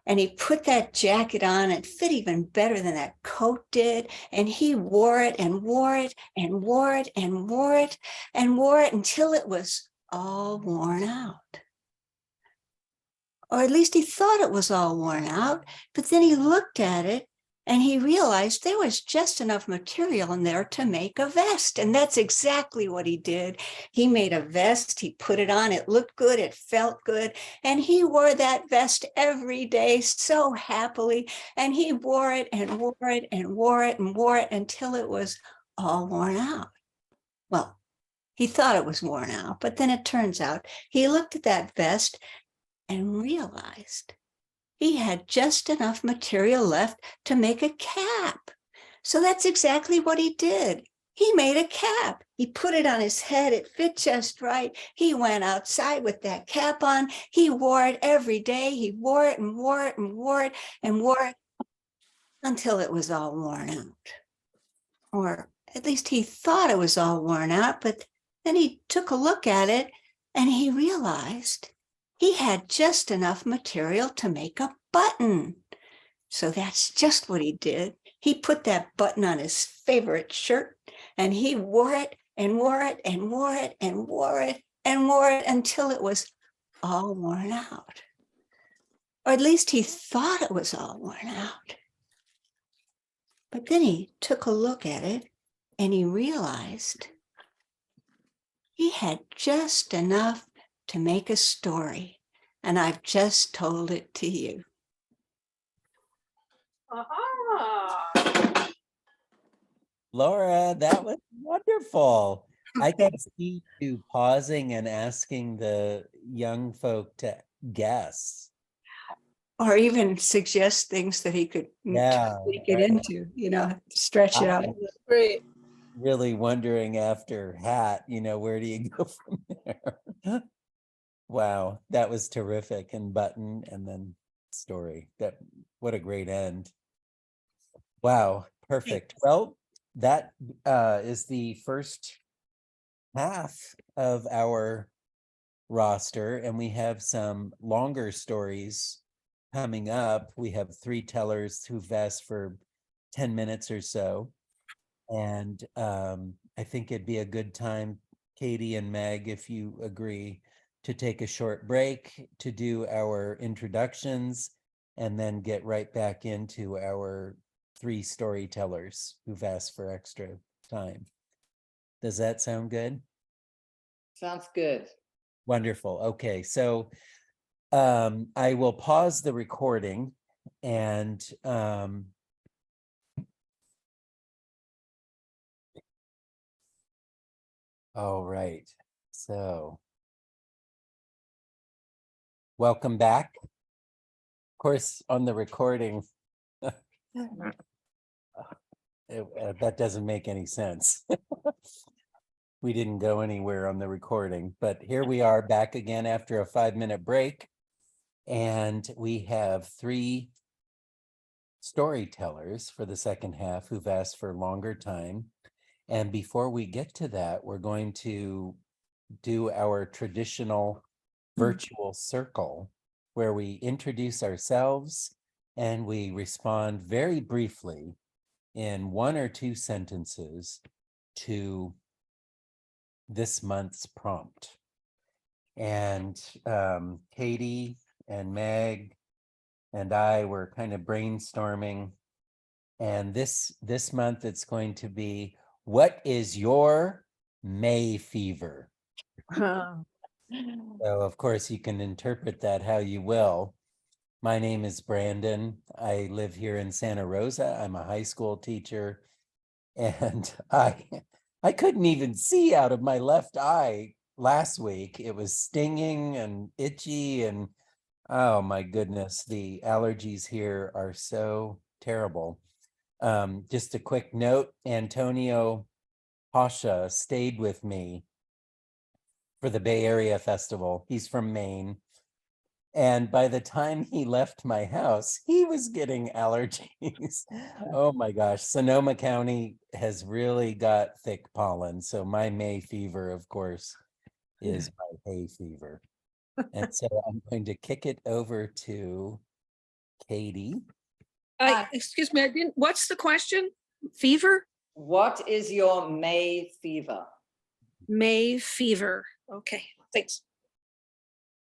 And he put that jacket on. It fit even better than that coat did. And he wore it and wore it and wore it and wore it and wore it until it was all worn out. Or at least he thought it was all worn out. But then he looked at it and he realized there was just enough material in there to make a vest. And that's exactly what he did. He made a vest, he put it on, it looked good, it felt good. And he wore that vest every day so happily. And he wore it and wore it and wore it and wore it until it was all worn out. Well, he thought it was worn out, but then it turns out he looked at that vest and realized he had just enough material left to make a cap. So that's exactly what he did. He made a cap. He put it on his head. It fit just right. He went outside with that cap on. He wore it every day. He wore it and wore it and wore it and wore it until it was all worn out. Or at least he thought it was all worn out, but Then he took a look at it and he realized he had just enough material to make a button. So that's just what he did. He put that button on his favorite shirt and he wore it and wore it and wore it and wore it and wore it until it was all worn out. Or at least he thought it was all worn out. But then he took a look at it and he realized he had just enough to make a story. And I've just told it to you. Aha. Laura, that was wonderful. I can see you pausing and asking the young folk to guess. Or even suggest things that he could Yeah, tweak it right. into, stretch it out. Great. Really wondering after hat, where do you go from there? Wow, that was terrific. And button and then story. What a great end. Wow, perfect. Well, that is the first half of our roster, and we have some longer stories coming up. We have 3 tellers who've asked for 10 minutes or so. And I think it'd be a good time, Katie and Meg, if you agree, to take a short break to do our introductions and then get right back into our 3 storytellers who've asked for extra time. Does that sound good? Sounds good. Wonderful. Okay, so I will pause the recording and all right. So welcome back. Of course, on the recording, that doesn't make any sense. We didn't go anywhere on the recording, but here we are back again after a 5-minute break. And we have 3 storytellers for the second half who've asked for longer time. And before we get to that, we're going to do our traditional virtual circle where we introduce ourselves and we respond very briefly in 1 or 2 sentences to this month's prompt. And Katie and Meg and I were kind of brainstorming. And this month it's going to be, what is your May fever? So of course you can interpret that how you will. My name is Brandon. I live here in Santa Rosa. I'm a high school teacher, and I couldn't even see out of my left eye last week. It was stinging and itchy, and oh my goodness, the allergies here are so terrible. Just a quick note, Antonio Pasha stayed with me for the Bay Area Festival. He's from Maine. And by the time he left my house, he was getting allergies. Oh my gosh. Sonoma County has really got thick pollen. So my May fever, of course, is my hay fever. And so I'm going to kick it over to Katie. Excuse me, what's the question? Fever? What is your May fever? May fever. Okay, thanks.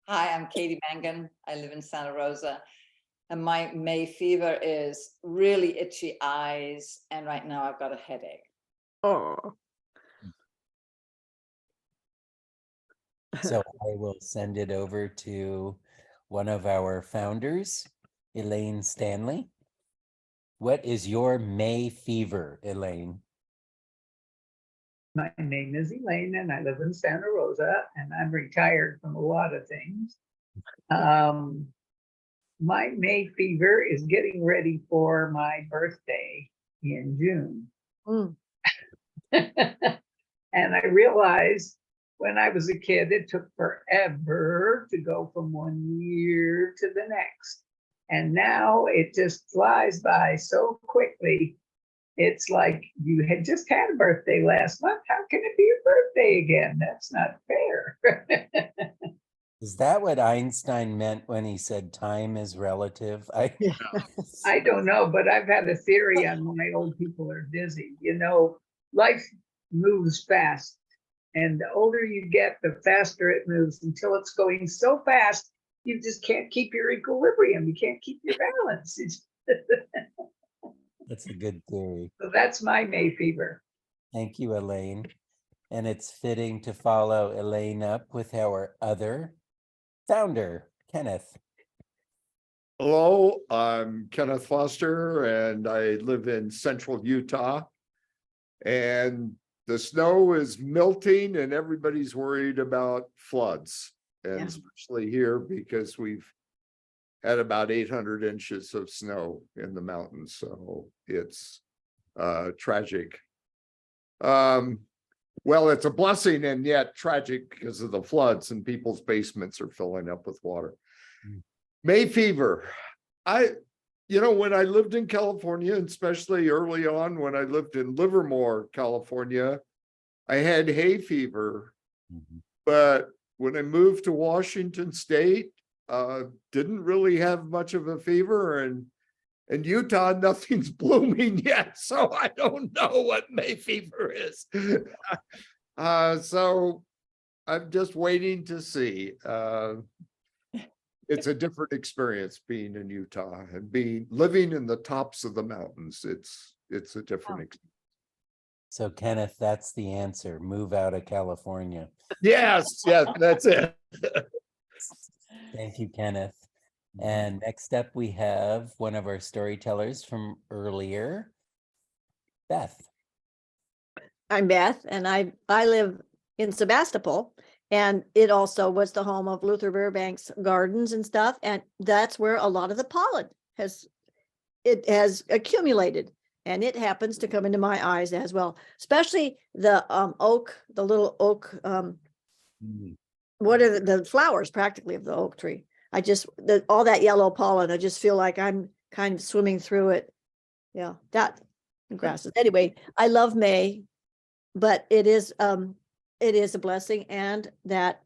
Hi, I'm Katie Mangan. I live in Santa Rosa. And my May fever is really itchy eyes. And right now I've got a headache. Oh, So I will send it over to one of our founders, Elaine Stanley. What is your May fever, Elaine? My name is Elaine and I live in Santa Rosa and I'm retired from a lot of things. My May fever is getting ready for my birthday in June. mm. And I realized when I was a kid, it took forever to go from one year to the next. And now it just flies by so quickly. It's like you had just had a birthday last month. How can it be your birthday again? That's not fair. Is that what Einstein meant when he said time is relative? Yes. I don't know, but I've had a theory on why old people are dizzy. You know, life moves fast, and the older you get, the faster it moves until it's going so fast, you just can't keep your equilibrium. You can't keep your balance. That's a good theory. So that's my May fever. Thank you, Elaine. And it's fitting to follow Elaine up with our other founder, Kenneth. Hello, I'm Kenneth Foster and I live in central Utah. And the snow is melting and everybody's worried about floods. And Yeah. especially here because we've had about 800 inches of snow in the mountains. So it's tragic. Well, it's a blessing and yet tragic because of the floods and people's basements are filling up with water. May fever. When I lived in California, and especially early on when I lived in Livermore, California, I had hay fever. But when I moved to Washington State, didn't really have much of a fever, and in Utah, nothing's blooming yet, so I don't know what May fever is. So I'm just waiting to see. It's a different experience being in Utah and living in the tops of the mountains. It's a different experience. So Kenneth, that's the answer. Move out of California. Yes, that's it. Thank you, Kenneth. And next up, we have one of our storytellers from earlier, Beth. I'm Beth, and I live in Sebastopol, and it also was the home of Luther Burbank's gardens and stuff, and that's where a lot of the pollen has accumulated, and it happens to come into my eyes as well, especially the little oak. What are the flowers practically of the oak tree? All that yellow pollen, I just feel like I'm kind of swimming through it. Yeah, that grasses. Anyway, I love May, but it is a blessing, and that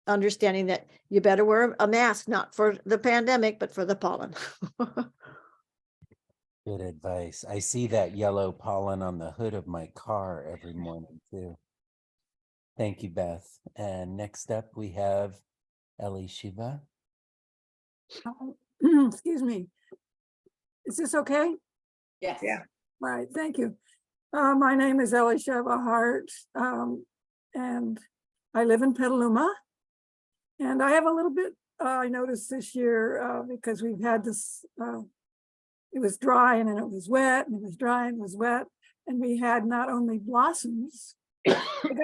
understanding that you better wear a mask, not for the pandemic, but for the pollen. Good advice. I see that yellow pollen on the hood of my car every morning too. Thank you, Beth. And next up we have Ellie Shiva. Excuse me. Is this okay? Yes. Yeah. Right, thank you. My name is Ellie Shiva Hart, and I live in Petaluma. And I have a little bit, I noticed this year, because we've had this, it was dry and then it was wet, and it was dry and it was wet. And we had not only blossoms, I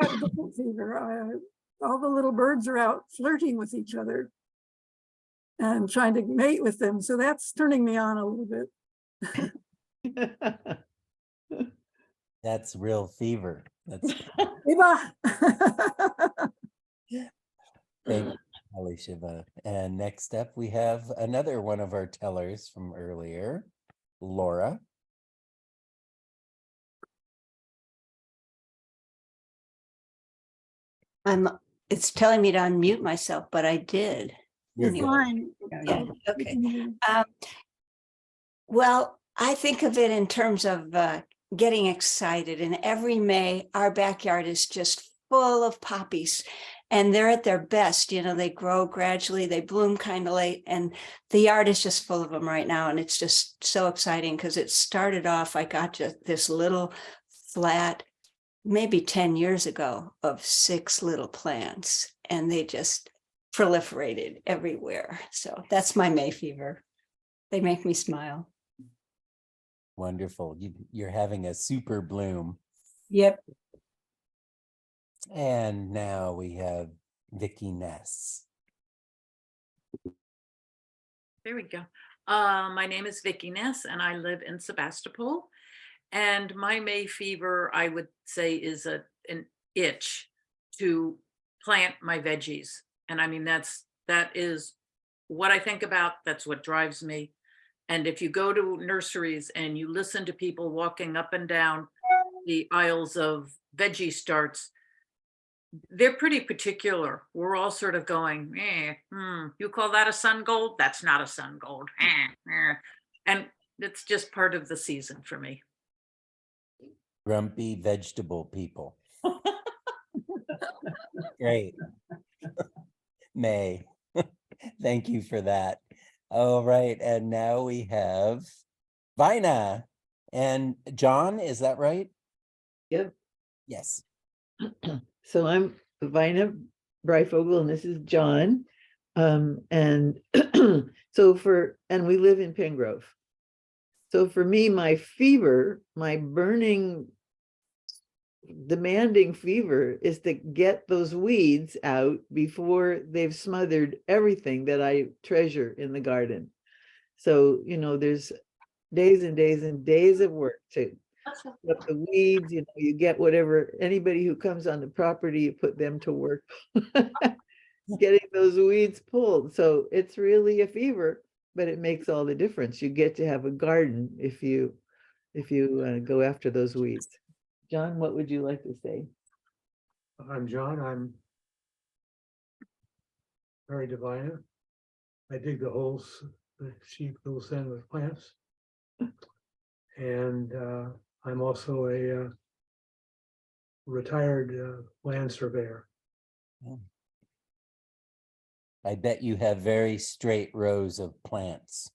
got bucket fever. All the little birds are out flirting with each other and trying to mate with them. So that's turning me on a little bit. That's real fever. That's Eva. thank you, Ellie Shiva. And next up we have another one of our tellers from earlier, Laura. It's telling me to unmute myself, but I did. You're Anyway. good. Fine. Yeah, okay. Mhm. Well, I think of it in terms of getting excited. And every May, our backyard is just full of poppies, and they're at their best. You know, they grow gradually, they bloom kind of late, and the yard is just full of them right now. And it's just so exciting because it started off, I got just this little flat, maybe 10 years ago, of 6 little plants, and they just proliferated everywhere. So that's my May fever. They make me smile. Wonderful. You're having a super bloom. Yep. And now we have Vicki Ness. There we go. My name is Vicki Ness and I live in Sebastopol. And my May fever, I would say, is an itch to plant my veggies. And I mean, that is what I think about. That's what drives me. And if you go to nurseries and you listen to people walking up and down the aisles of veggie starts, they're pretty particular. We're all sort of going, you call that a sun gold? That's not a sun gold. And it's just part of the season for me. Grumpy vegetable people. Great. May, thank you for that. All right, and now we have Vina and John, is that right? Yep. Yes. So I'm Vina Breifogel and this is John. And and we live in Pengrove. So for me, my fever, my burning, demanding fever is to get those weeds out before they've smothered everything that I treasure in the garden. So, there's days and days and days of work to get up the weeds, you get whatever, anybody who comes on the property, you put them to work getting those weeds pulled. So it's really a fever, but it makes all the difference. You get to have a garden if you go after those weeds. John, what would you like to say? I'm John. I'm married to Vina. I dig the holes the sheep goes in with plants. And I'm also a retired land surveyor. I bet you have very straight rows of plants.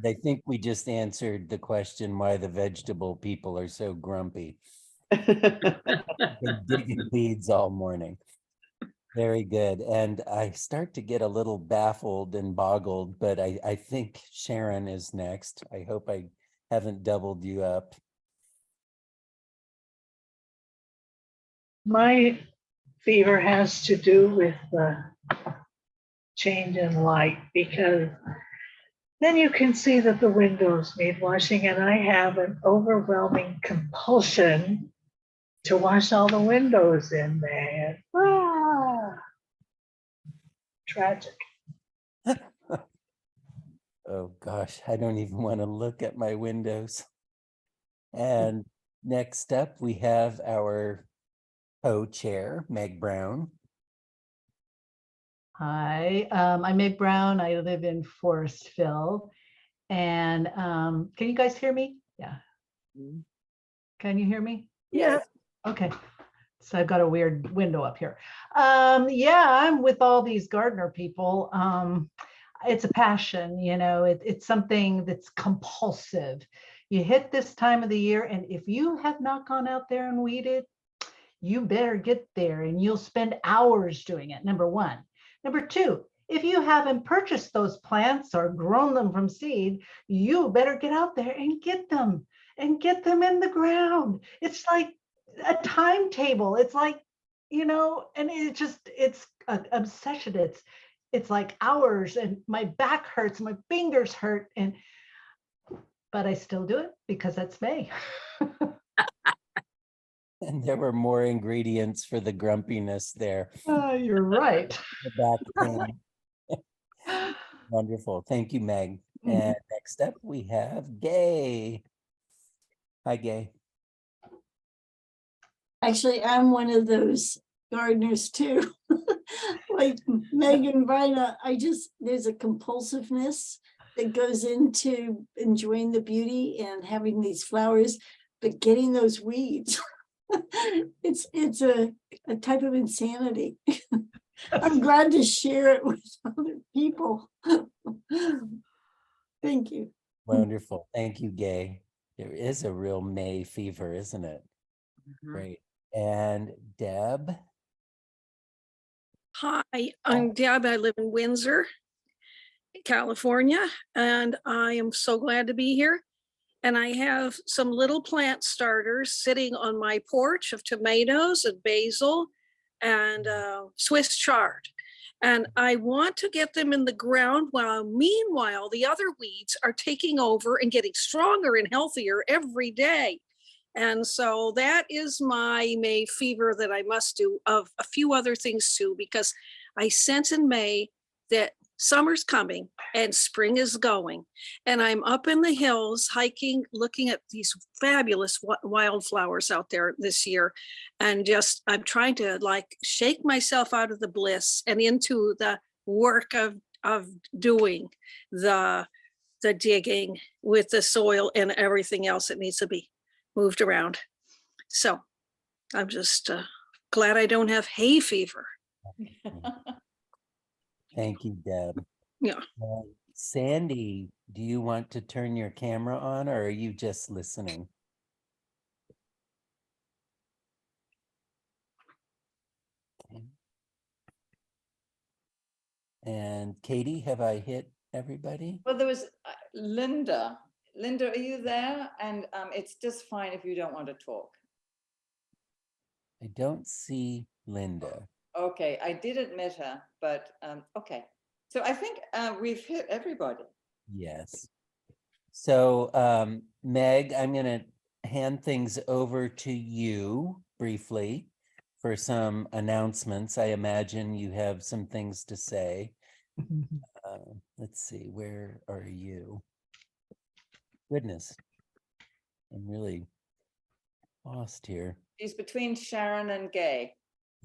I think we just answered the question why the vegetable people are so grumpy. They're digging weeds all morning. Very good. And I start to get a little baffled and boggled, but I think Sharon is next. I hope I haven't doubled you up. My fever has to do with the change in light, because then you can see that the windows need washing, and I have an overwhelming compulsion to wash all the windows in there. Tragic. Oh gosh, I don't even want to look at my windows. And next up, we have our co-chair, Meg Brown. Hi, I'm Meg Brown. I live in Forestville. And can you guys hear me? Yeah. Can you hear me? Yes. Okay. So I've got a weird window up here. Yeah, I'm with all these gardener people. It's a passion, it's something that's compulsive. You hit this time of the year, and if you have not gone out there and weeded, you better get there, and you'll spend hours doing it, number one. Number two, if you haven't purchased those plants or grown them from seed, you better get out there and get them in the ground. It's like a timetable. It's like, and it's an obsession. It's like hours, and my back hurts, my fingers hurt, but I still do it because that's May. And there were more ingredients for the grumpiness there. You're right. The back pain. Wonderful. Thank you, Meg. And next up, we have Gay. Hi, Gay. Actually, I'm one of those gardeners too. Like Meg and Vina, there's a compulsiveness that goes into enjoying the beauty and having these flowers, but getting those weeds. It's a type of insanity. I'm glad to share it with other people. Thank you. Wonderful. Thank you, Gay. There is a real May fever, isn't it? Great. And Deb? Hi, I'm Deb. I live in Windsor, California, and I am so glad to be here. And I have some little plant starters sitting on my porch of tomatoes and basil and Swiss chard. And I want to get them in the ground while meanwhile, the other weeds are taking over and getting stronger and healthier every day. And so that is my May fever that I must do, of a few other things too, because I sense in May that summer's coming and spring is going. And I'm up in the hills hiking, looking at these fabulous wildflowers out there this year. And just, I'm trying to like shake myself out of the bliss and into the work of doing the digging with the soil and everything else that needs to be moved around. So I'm just glad I don't have hay fever. Thank you, Deb. Yeah. Sandy, do you want to turn your camera on, or are you just listening? Okay. And Katie, have I hit everybody? Well, there was Linda. Linda, are you there? And it's just fine if you don't want to talk. I don't see Linda. Okay, I did admit her, but okay. So I think we've hit everybody. Yes. So Meg, I'm going to hand things over to you briefly for some announcements. I imagine you have some things to say. Let's see, where are you? Goodness, I'm really lost here. She's between Sharon and Gay.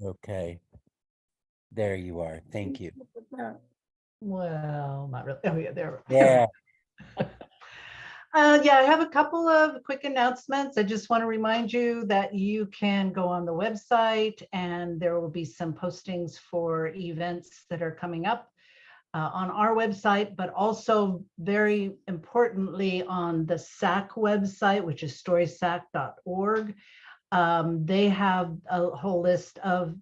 Okay, there you are. Thank you. Well, not really. Oh, yeah, there. Yeah. Yeah, I have a couple of quick announcements. I just want to remind you that you can go on the website and there will be some postings for events that are coming up on our website, but also very importantly on the SAC website, which is storysac.org. They have a whole list of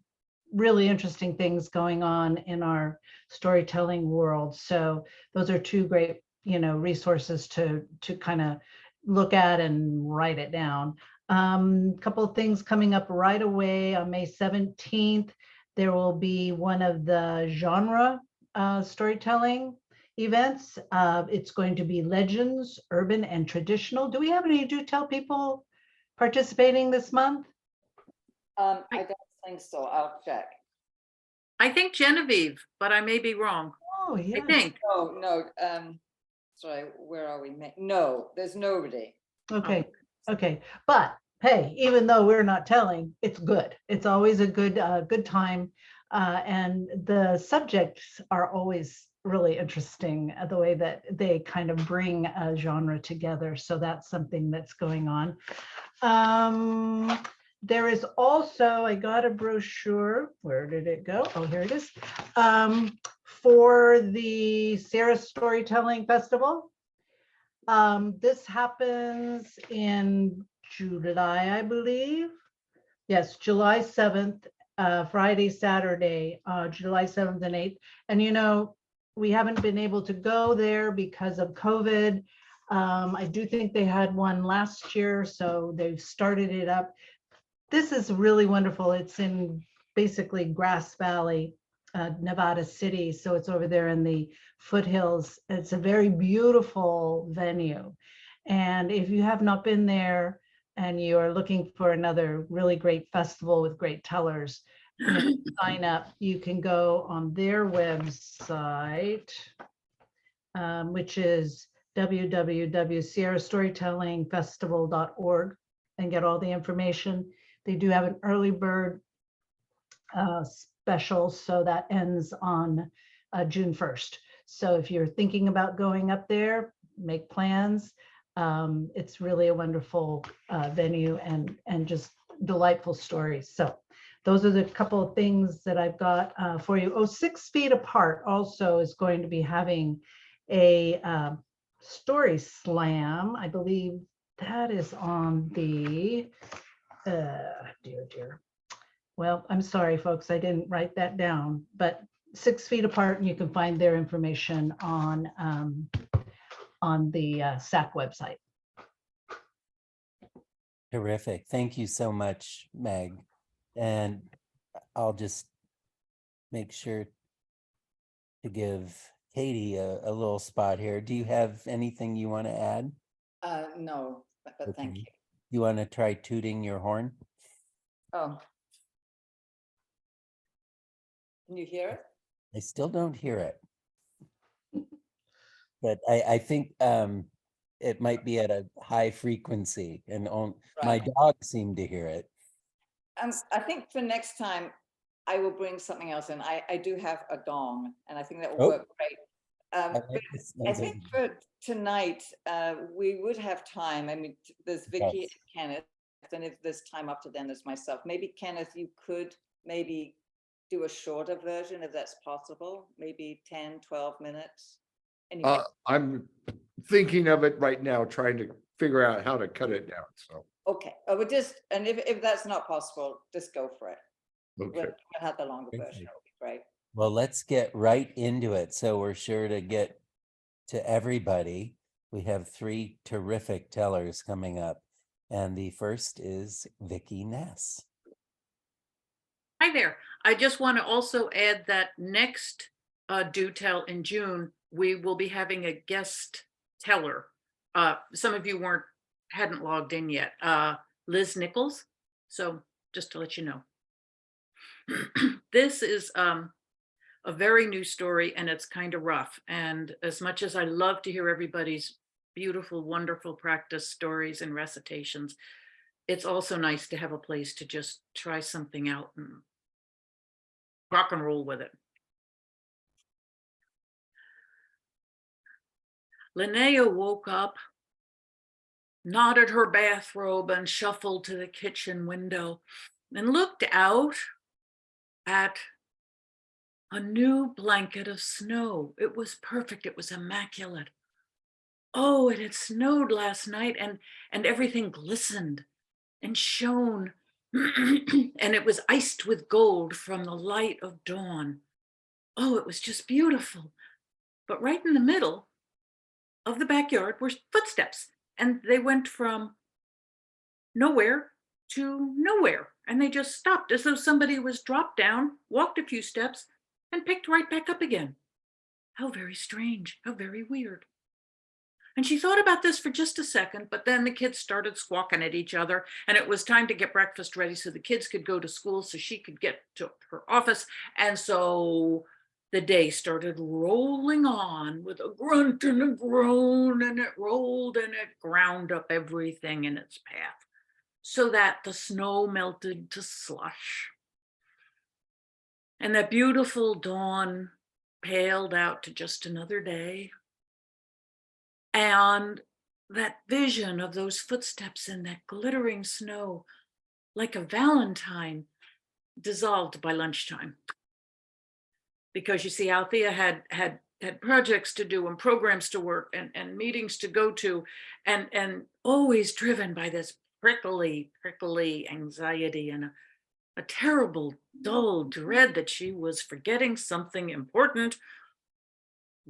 really interesting things going on in our storytelling world. So those are two great, resources to kind of look at and write it down. Couple of things coming up right away on May 17th. There will be one of the genre storytelling events. It's going to be legends, urban and traditional. Do we have any do tell people participating this month? I don't think so. I'll check. I think Genevieve, but I may be wrong. Oh, yeah. I think. No. Sorry, where are we? No, there's nobody. Okay. But hey, even though we're not telling, it's good. It's always a good time. And the subjects are always really interesting, the way that they kind of bring a genre together. So that's something that's going on. There is also, I got a brochure. Where did it go? Oh, here it is. For the Sierra Storytelling Festival. This happens in July, I believe. Yes, July 7th, Friday, Saturday, July 7th and 8th. And we haven't been able to go there because of COVID. I do think they had one last year, so they've started it up. This is really wonderful. It's in basically Grass Valley, Nevada City. So it's over there in the foothills. It's a very beautiful venue. And if you have not been there and you are looking for another really great festival with great tellers, sign up. You can go on their website, which is www.sierrastorytellingfestival.org, and get all the information. They do have an early bird special, so that ends on June 1st. So if you're thinking about going up there, make plans. It's really a wonderful venue and just delightful stories. So those are the couple of things that I've got for you. 6 Feet Apart also is going to be having a story slam. I believe that is on the dear. Well, I'm sorry, folks, I didn't write that down, but 6 Feet Apart, and you can find their information on the SAC website. Terrific. Thank you so much, Meg. And I'll just make sure to give Katie a little spot here. Do you have anything you want to add? No, but thank you. You want to try tooting your horn? Oh. Can you hear it? I still don't hear it. but I think it might be at a high frequency and my Right. dog seemed to hear it. I think for next time, I will bring something else in. I do have a gong, and I think that will Oh. work great. I But like this. I think for tonight, we would have time. I mean, there's Vicky Yes. and Kenneth, and if there's time up to then, there's myself. Maybe Kenneth, you could maybe do a shorter version if that's possible, maybe 10, 12 minutes. And you I'm thinking of it right now, trying to figure out how to cut it down, so, okay, I would just, and if that's not possible, just go for it. okay. We'll have the longer Great. version, it'll be great. Well, let's get right into it. So we're sure to get to everybody. We have 3 terrific tellers coming up. And the first is Vicky Ness. Hi there. I just want to also add that next Do Tell in June, we will be having a guest teller. Some of you hadn't logged in yet. Liz Nichols. So just to let you know. This is a very new story and it's kind of rough. And as much as I love to hear everybody's beautiful, wonderful practice stories and recitations, it's also nice to have a place to just try something out and rock and roll with it. Linnea woke up, knotted her bathrobe and shuffled to the kitchen window and looked out at a new blanket of snow. It was perfect. It was immaculate. Oh, it had snowed last night and everything glistened and shone. And it was iced with gold from the light of dawn. Oh, it was just beautiful. But right in the middle of the backyard were footsteps, and they went from nowhere to nowhere. And they just stopped as though somebody was dropped down, walked a few steps, and picked right back up again. How very strange, how very weird. And she thought about this for just a second, but then the kids started squawking at each other, and it was time to get breakfast ready so the kids could go to school so she could get to her office. And so the day started rolling on with a grunt and a groan, and it rolled and it ground up everything in its path so that the snow melted to slush. And that beautiful dawn paled out to just another day. And that vision of those footsteps in that glittering snow, like a Valentine, dissolved by lunchtime. Because you see, Althea had projects to do and programs to work and meetings to go to, and always driven by this prickly anxiety and a terrible, dull dread that she was forgetting something important.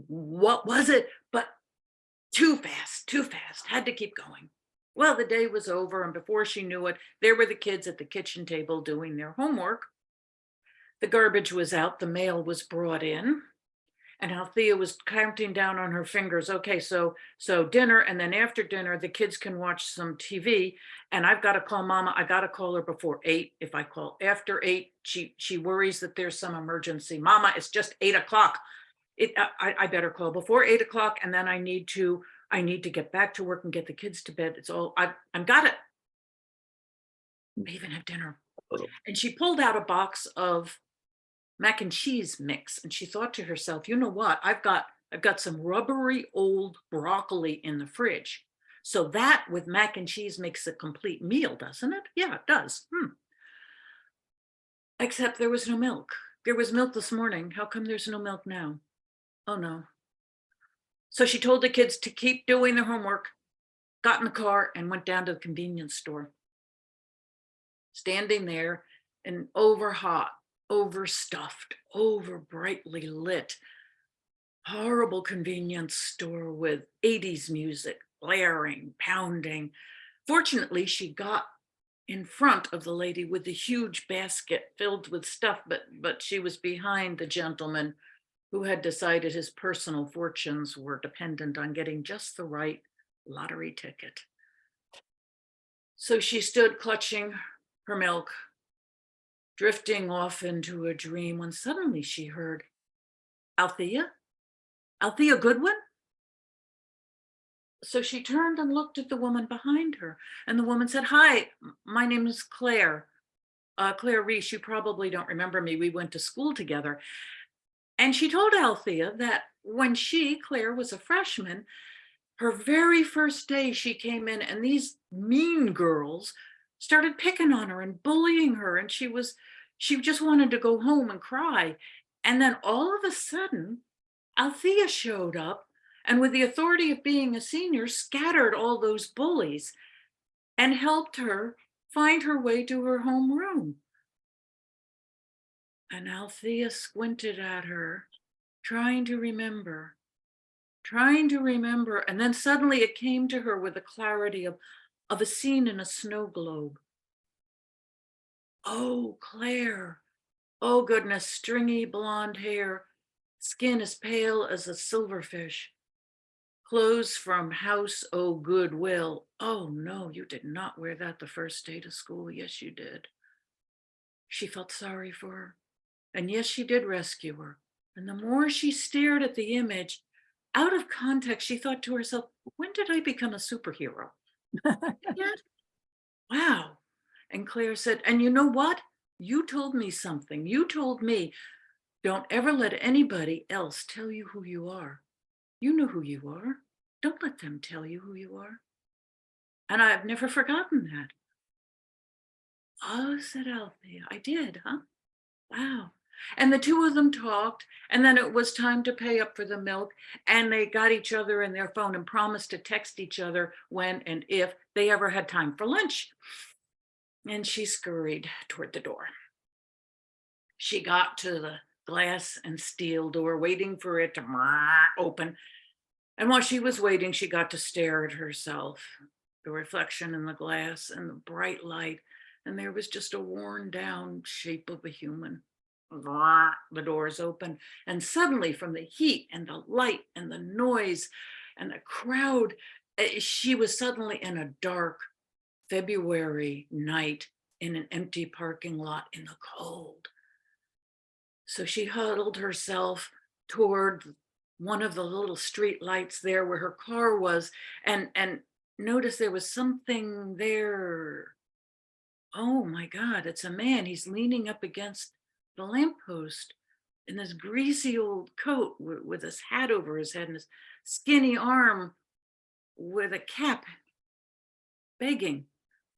What was it? But too fast, had to keep going. Well, the day was over, and before she knew it, there were the kids at the kitchen table doing their homework. The garbage was out, the mail was brought in, and Althea was counting down on her fingers. Okay, so dinner, and then after dinner, the kids can watch some TV, and I've got to call Mama. I got to call her before 8. If I call after 8, she worries that there's some emergency. Mama, it's just 8 o'clock. I better call before 8 o'clock, and then I need to get back to work and get the kids to bed. It's all I've got it. We even have dinner. And she pulled out a box of mac and cheese mix, and she thought to herself, you know what? I've got some rubbery old broccoli in the fridge. So that with mac and cheese makes a complete meal, doesn't it? Yeah, it does. Except there was no milk. There was milk this morning. How come there's no milk now? Oh no. So she told the kids to keep doing their homework, got in the car and went down to the convenience store. Standing there, an overhot, overstuffed, over brightly lit, horrible convenience store with 80s music, blaring, pounding. Fortunately, she got in front of the lady with the huge basket filled with stuff, but she was behind the gentleman who had decided his personal fortunes were dependent on getting just the right lottery ticket. So she stood clutching her milk, drifting off into a dream, when suddenly she heard, Althea? Althea Goodwin? So she turned and looked at the woman behind her, and the woman said, "Hi, my name is Claire. Claire Reese, you probably don't remember me. We went to school together." And she told Althea that when she, Claire, was a freshman, her very first day she came in and these mean girls started picking on her and bullying her. And she just wanted to go home and cry. And then all of a sudden, Althea showed up and with the authority of being a senior, scattered all those bullies and helped her find her way to her homeroom. And Althea squinted at her, trying to remember. And then suddenly it came to her with the clarity of a scene in a snow globe. Oh, Claire. Oh, goodness, stringy blonde hair, skin as pale as a silverfish. Clothes from House O' Goodwill. Oh, no, you did not wear that the first day to school. Yes, you did. She felt sorry for her. And yes, she did rescue her. And the more she stared at the image, out of context, she thought to herself, when did I become a superhero? Yet? Wow. And Claire said, and you know what? You told me something. You told me, don't ever let anybody else tell you who you are. You know who you are. Don't let them tell you who you are. And I've never forgotten that. Oh, said Althea, I did, huh? Wow. And the two of them talked, and then it was time to pay up for the milk, and they got each other in their phone and promised to text each other when and if they ever had time for lunch. And she scurried toward the door. She got to the glass and steel door, waiting for it to open. And while she was waiting, she got to stare at herself, the reflection in the glass and the bright light. And there was just a worn down shape of a human. The doors open, and suddenly from the heat and the light and the noise and the crowd, she was suddenly in a dark February night in an empty parking lot in the cold. So she huddled herself toward one of the little street lights there where her car was, and noticed there was something there. Oh my God, it's a man. He's leaning up against the lamppost in this greasy old coat with his hat over his head and his skinny arm with a cap, begging.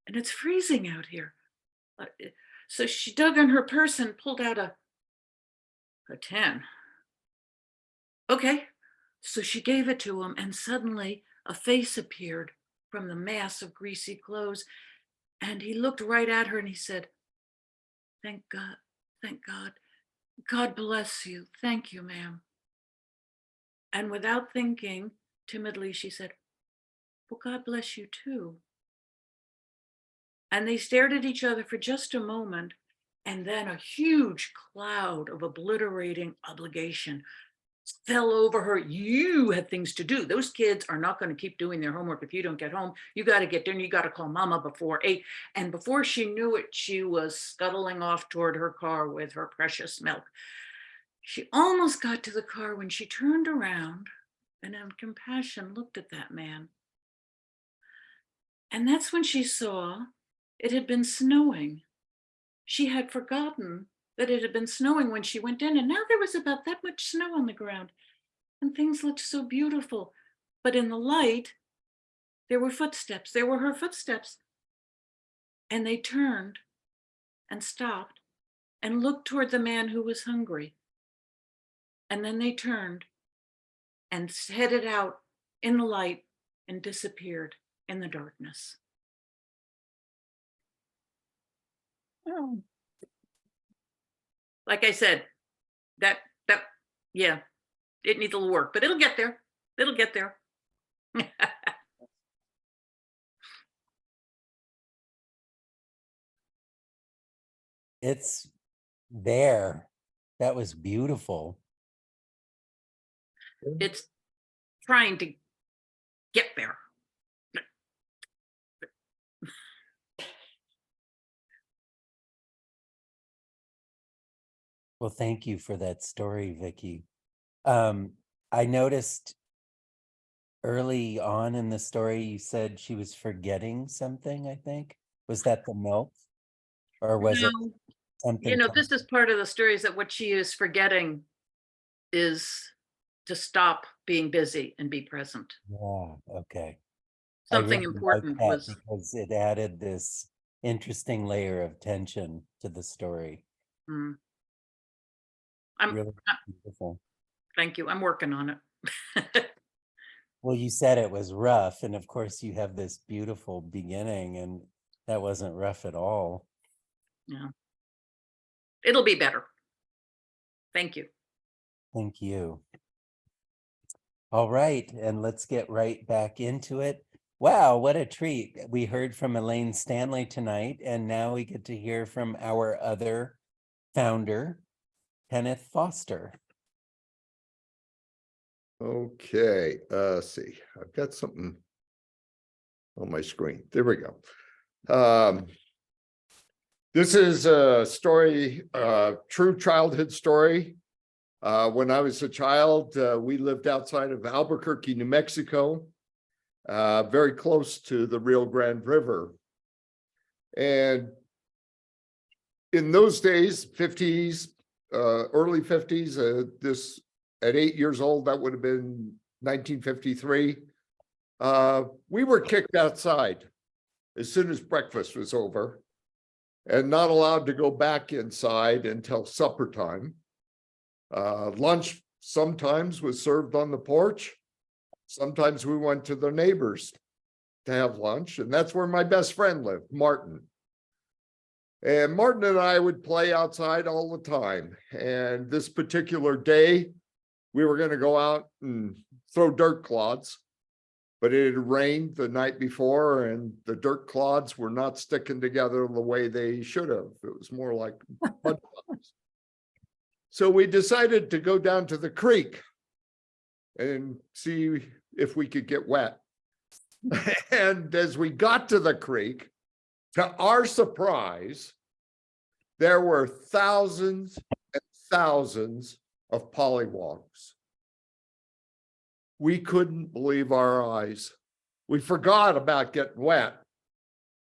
And it's freezing out here. So she dug in her purse and pulled out a 10. Okay, so she gave it to him, and suddenly a face appeared from the mass of greasy clothes. And he looked right at her and he said, thank God, thank God. God bless you. Thank you, ma'am. And without thinking, timidly, she said, well, God bless you too. And they stared at each other for just a moment, and then a huge cloud of obliterating obligation fell over her. You have things to do. Those kids are not going to keep doing their homework if you don't get home. You got to get dinner. You got to call mama before 8. And before she knew it, she was scuttling off toward her car with her precious milk. She almost got to the car when she turned around and in compassion looked at that man. And that's when she saw it had been snowing. She had forgotten that it had been snowing when she went in, and now there was about that much snow on the ground, and things looked so beautiful. But in the light, there were footsteps. There were her footsteps. And they turned and stopped and looked toward the man who was hungry. And then they turned and headed out in the light and disappeared in the darkness. Oh, Like I said, that yeah, it needs a little work, but it'll get there. It'll get there. It's there. That was beautiful. It's trying to get there. Well, thank you for that story, Vicky. I noticed early on in the story, you said she was forgetting something, I think. Was that the milk? Or was it No, something? this is part of the story, is that what she is forgetting is to stop being busy and be present. Yeah, okay. I Something really like important that was, because it added this interesting layer of tension to the story. mm. I'm, Really beautiful. thank you. I'm working on it. Well, you said it was rough, and of course you have this beautiful beginning, and that wasn't rough at all. Yeah. It'll be better. Thank you. Thank you. All right, and let's get right back into it. Wow, what a treat. We heard from Elaine Stanley tonight, and now we get to hear from our other founder, Kenneth Foster. Okay, see, I've got something on my screen. There we go. This is a story, true childhood story. When I was a child, we lived outside of Albuquerque, New Mexico, very close to the Rio Grande River. And in those days, 50s, early 50s, this at 8 years old, that would have been 1953. We were kicked outside as soon as breakfast was over and not allowed to go back inside until supper time. Lunch sometimes was served on the porch. Sometimes we went to the neighbors to have lunch, and that's where my best friend lived, Martin. And Martin and I would play outside all the time. And this particular day, we were going to go out and throw dirt clods, but it had rained the night before and the dirt clods were not sticking together the way they should have. It was more like mud clods. So we decided to go down to the creek and see if we could get wet. And as we got to the creek, to our surprise, there were thousands and thousands of pollywogs. We couldn't believe our eyes. We forgot about getting wet.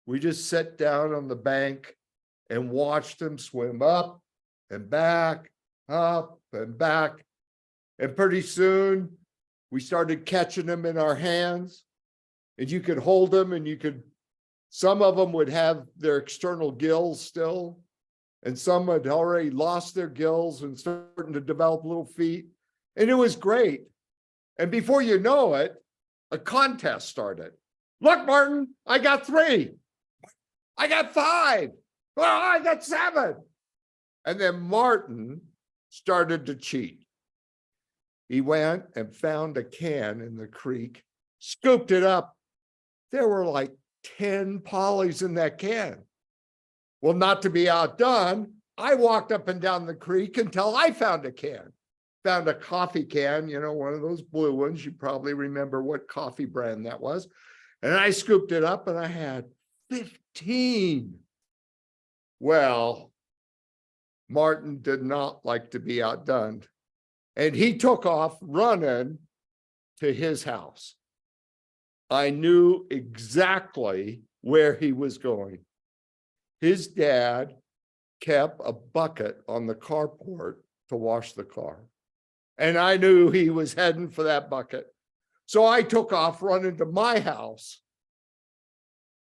We just sat down on the bank and watched them swim up and back, up and back. And pretty soon we started catching them in our hands, and you could hold them and some of them would have their external gills still, and some had already lost their gills and starting to develop little feet. And it was great. And before you know it, a contest started. Look, Martin, I got 3. I got 5. Well, I got 7. And then Martin started to cheat. He went and found a can in the creek, scooped it up. There were like 10 pollies in that can. Well, not to be outdone, I walked up and down the creek until I found a can. Found a coffee can, one of those blue ones. You probably remember what coffee brand that was. And I scooped it up and I had 15. Well, Martin did not like to be outdone. And he took off running to his house. I knew exactly where he was going. His dad kept a bucket on the carport to wash the car. And I knew he was heading for that bucket. So I took off running to my house.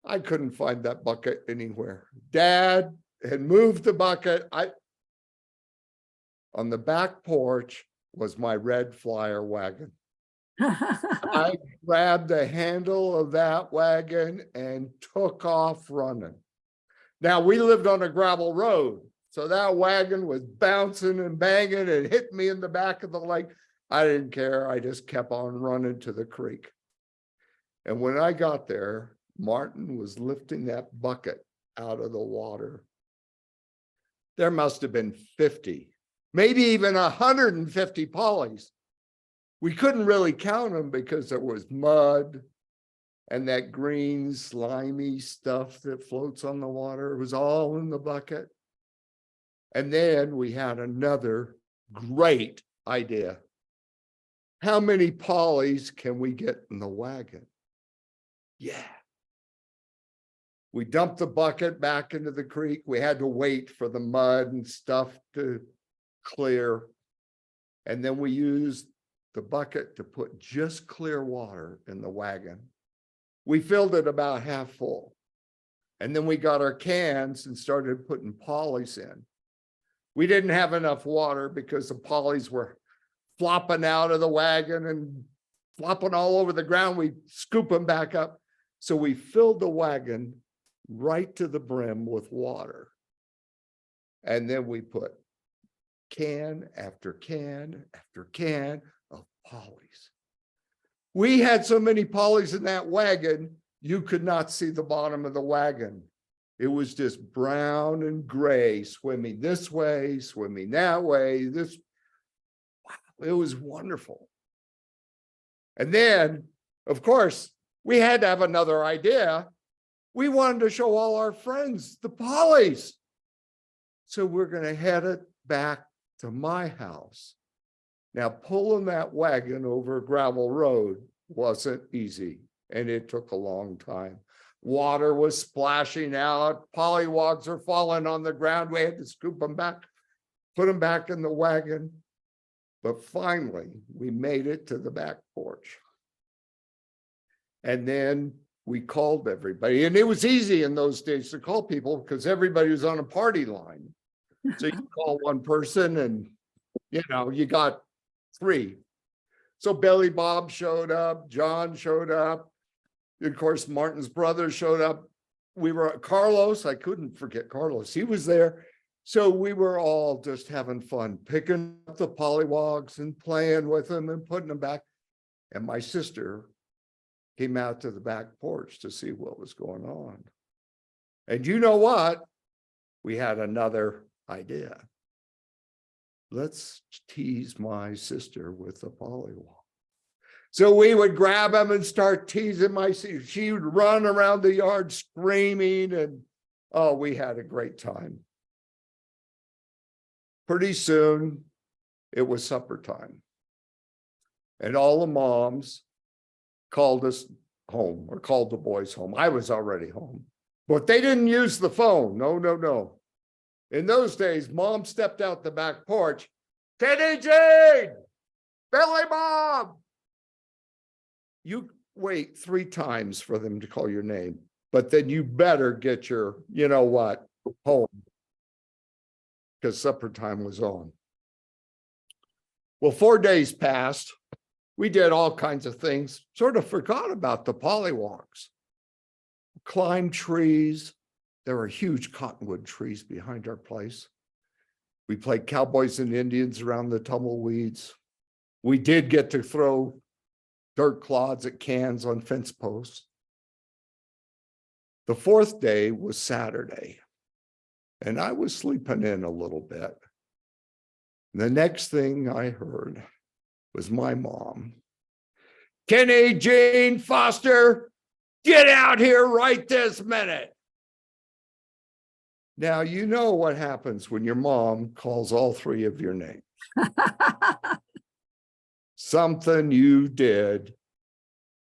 I couldn't find that bucket anywhere. Dad had moved the bucket. On the back porch was my red Flyer wagon. I grabbed the handle of that wagon and took off running. Now, we lived on a gravel road, so that wagon was bouncing and banging and hit me in the back of the leg. I didn't care. I just kept on running to the creek. And when I got there, Martin was lifting that bucket out of the water. There must have been 50, maybe even 150 pollies. We couldn't really count them because there was mud and that green slimy stuff that floats on the water. It was all in the bucket. And then we had another great idea. how many polys can we get in the wagon? Yeah. We dumped the bucket back into the creek. We had to wait for the mud and stuff to clear. And then we used the bucket to put just clear water in the wagon. We filled it about half full. And then we got our cans and started putting polys in. We didn't have enough water because the polys were flopping out of the wagon and flopping all over the ground. We scoop them back up. So we filled the wagon right to the brim with water. And then we put can after can after can of polys. We had so many polys in that wagon, you could not see the bottom of the wagon. It was just brown and gray, swimming this way, swimming that way. Wow, it was wonderful. And then, of course, we had to have another idea. We wanted to show all our friends the polys. So we're going to head it back to my house. Now, pulling that wagon over a gravel road wasn't easy, and it took a long time. Water was splashing out, polywogs are falling on the ground. We had to scoop them back, put them back in the wagon. But finally, we made it to the back porch. And then we called everybody, and it was easy in those days to call people because everybody was on a party line. So you call one person and, you know, you got 3. So Billy Bob showed up, John showed up. Of course, Martin's brother showed up. We were Carlos. I couldn't forget Carlos. He was there. So we were all just having fun, picking up the polywogs and playing with them and putting them back. And my sister came out to the back porch to see what was going on. And you know what? We had another idea. Let's tease my sister with the polywog. So we would grab them and start teasing my sister. She would run around the yard screaming, and oh, we had a great time. Pretty soon, it was supper time. And all the moms called us home, or called the boys home. I was already home, but they didn't use the phone. No, no, no. In those days, mom stepped out the back porch. Teddy Jane, Billy Bob. You wait 3 times for them to call your name, but then you better get your, you know what, home, because supper time was on. Well, 4 days passed. We did all kinds of things, sort of forgot about the polywogs. Climbed trees. There were huge cottonwood trees behind our place. We played cowboys and Indians around the tumbleweeds. We did get to throw dirt clods at cans on fence posts. The 4th day was Saturday, and I was sleeping in a little bit. The next thing I heard was my mom. Kenny Jane Foster, get out here right this minute. Now, you know what happens when your mom calls all 3 of your names. Something you did,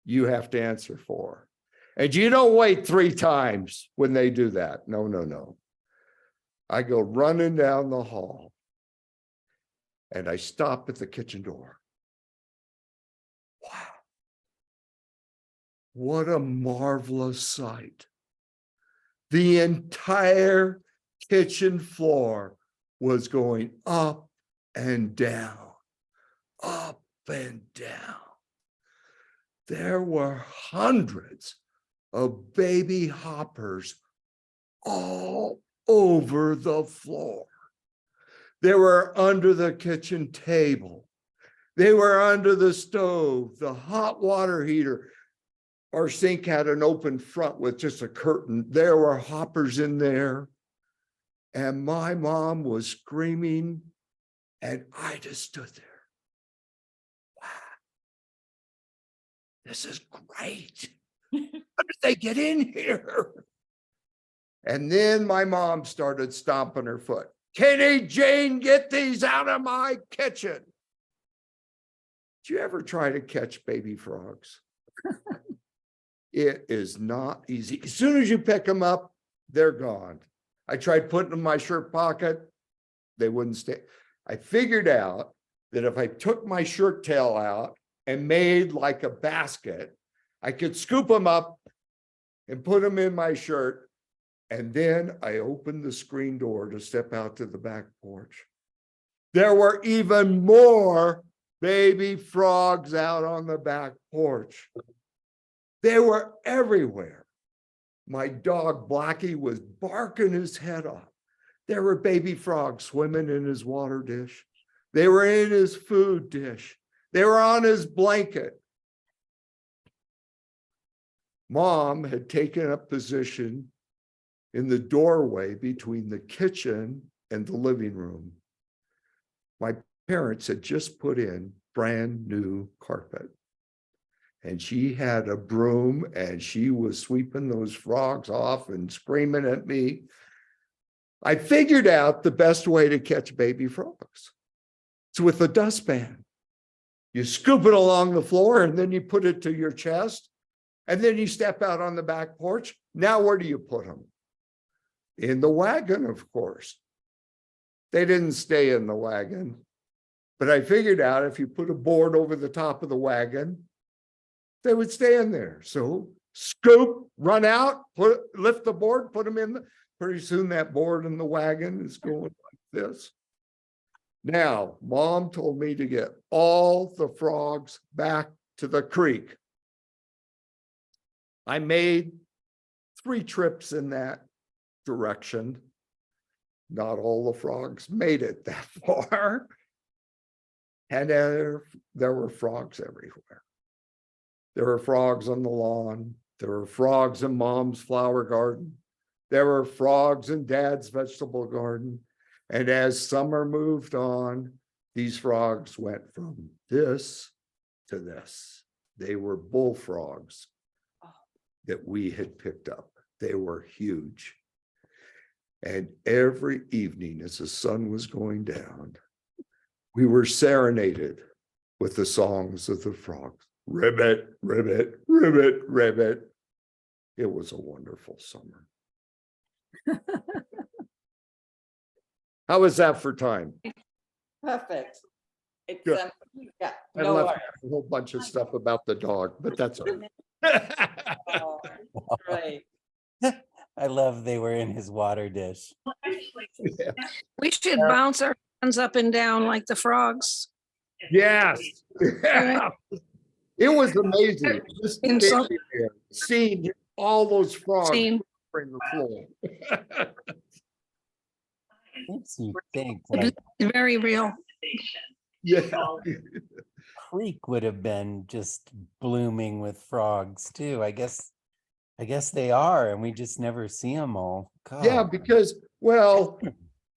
you have to answer for. And you don't wait 3 times when they do that. No, no, no. I go running down the hall and I stop at the kitchen door. Wow. What a marvelous sight. The entire kitchen floor was going up and down, up and down. There were hundreds of baby hoppers all over the floor. They were under the kitchen table. They were under the stove, the hot water heater. Our sink had an open front with just a curtain. There were hoppers in there. And my mom was screaming, and I just stood there. Wow. This is great. How did they get in here? And then my mom started stomping her foot. Kenny Jane, get these out of my kitchen. Do you ever try to catch baby frogs? It is not easy. As soon as you pick them up, they're gone. I tried putting them in my shirt pocket. They wouldn't stay. I figured out that if I took my shirt tail out and made like a basket, I could scoop them up and put them in my shirt. And then I opened the screen door to step out to the back porch. There were even more baby frogs out on the back porch. They were everywhere. My dog Blackie was barking his head off. There were baby frogs swimming in his water dish. They were in his food dish. They were on his blanket. Mom had taken a position in the doorway between the kitchen and the living room. My parents had just put in brand new carpet. And she had a broom and she was sweeping those frogs off and screaming at me. I figured out the best way to catch baby frogs. It's with a dustpan. You scoop it along the floor and then you put it to your chest. And then you step out on the back porch. Now, where do you put them? In the wagon, of course. They didn't stay in the wagon. But I figured out if you put a board over the top of the wagon, they would stay in there. So scoop, run out, lift the board, put them in. Pretty soon that board in the wagon is going like this. Now, Mom told me to get all the frogs back to the creek. I made 3 trips in that direction. Not all the frogs made it that far. And there were frogs everywhere. There were frogs on the lawn. There were frogs in Mom's flower garden. There were frogs in Dad's vegetable garden. And as summer moved on, these frogs went from this to this. They were bullfrogs that we had picked up. They were huge. And every evening as the sun was going down, we were serenaded with the songs of the frogs. Ribbit, ribbit, ribbit, ribbit. It was a wonderful summer. How was that for time? Perfect. It's, Good. yeah, I no left worries. a whole bunch of stuff about the dog, but that's all right. Oh, great. I love they were in his water dish. Yeah. We should bounce our hands up and down like the frogs. Yes. Yeah. It was amazing. Just In some- standing there, seeing all those frogs Seen. covering the floor. Makes you think It like was very real. Yeah. creek would have been just blooming with frogs too. I guess they are, and we just never see them all. Yeah, God. because, well,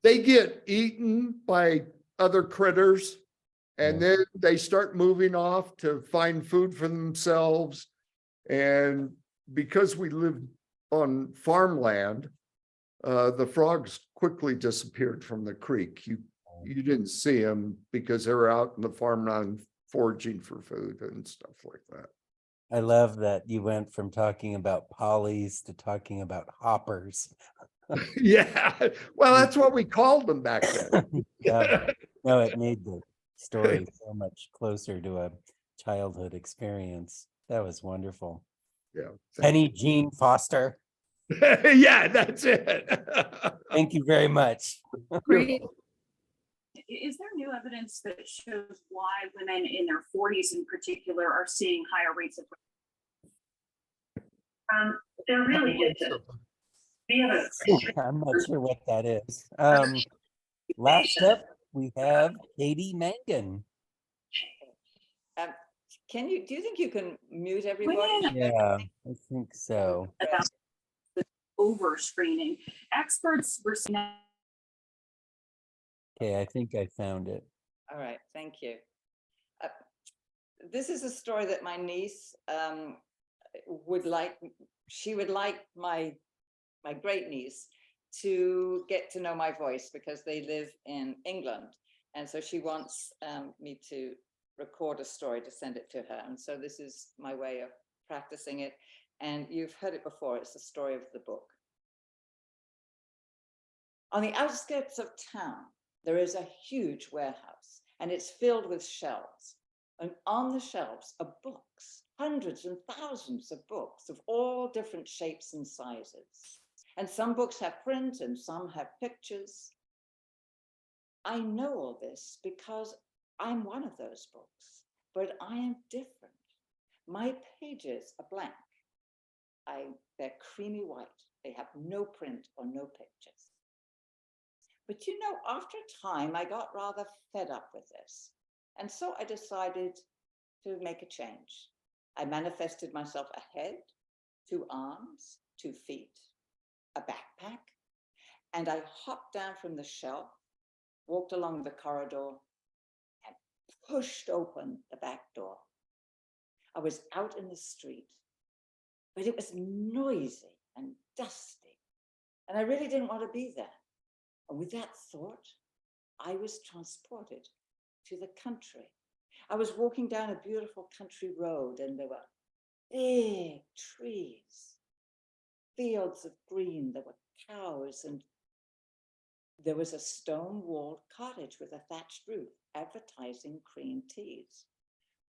they get eaten by other critters and then they start moving off to find food for themselves. And because we live on farmland, the frogs quickly disappeared from the creek. You didn't see them because they were out in the farmland foraging for food and stuff like that. I love that you went from talking about pollies to talking about hoppers. Yeah, well, that's what we called them back then. Yeah, no, it made the story so much closer to a childhood experience. That was wonderful. Yeah. Penny Jean Foster, Yeah, that's it. thank you very much. Great. Is there new evidence that shows why women in their 40s in particular are seeing higher rates of? There really isn't. We have a I'm not sure what that is. Last up, we have Katie Mangan. Do you think you can mute everybody? Yeah, I think so. about the over screening. Experts were saying that Okay, I think I found it. All right, thank you. This is a story that my niece would like. She would like my great niece to get to know my voice because they live in England, and so she wants me to record a story to send it to her. And so this is my way of practicing it. And you've heard it before. It's the story of the book. On the outskirts of town, there is a huge warehouse, and it's filled with shelves. And on the shelves are books, hundreds and thousands of books of all different shapes and sizes. And some books have print and some have pictures. I know all this because I'm one of those books, but I am different. My pages are blank. They're creamy white. They have no print or no pictures. But you know, after a time, I got rather fed up with this. And so I decided to make a change. I manifested myself a head, 2 arms, 2 feet, a backpack, and I hopped down from the shelf, walked along the corridor, and pushed open the back door. I was out in the street, but it was noisy and dusty, and I really didn't want to be there. And with that thought, I was transported to the country. I was walking down a beautiful country road, and there were big trees, fields of green. There were cows, and there was a stone-walled cottage with a thatched roof advertising cream teas.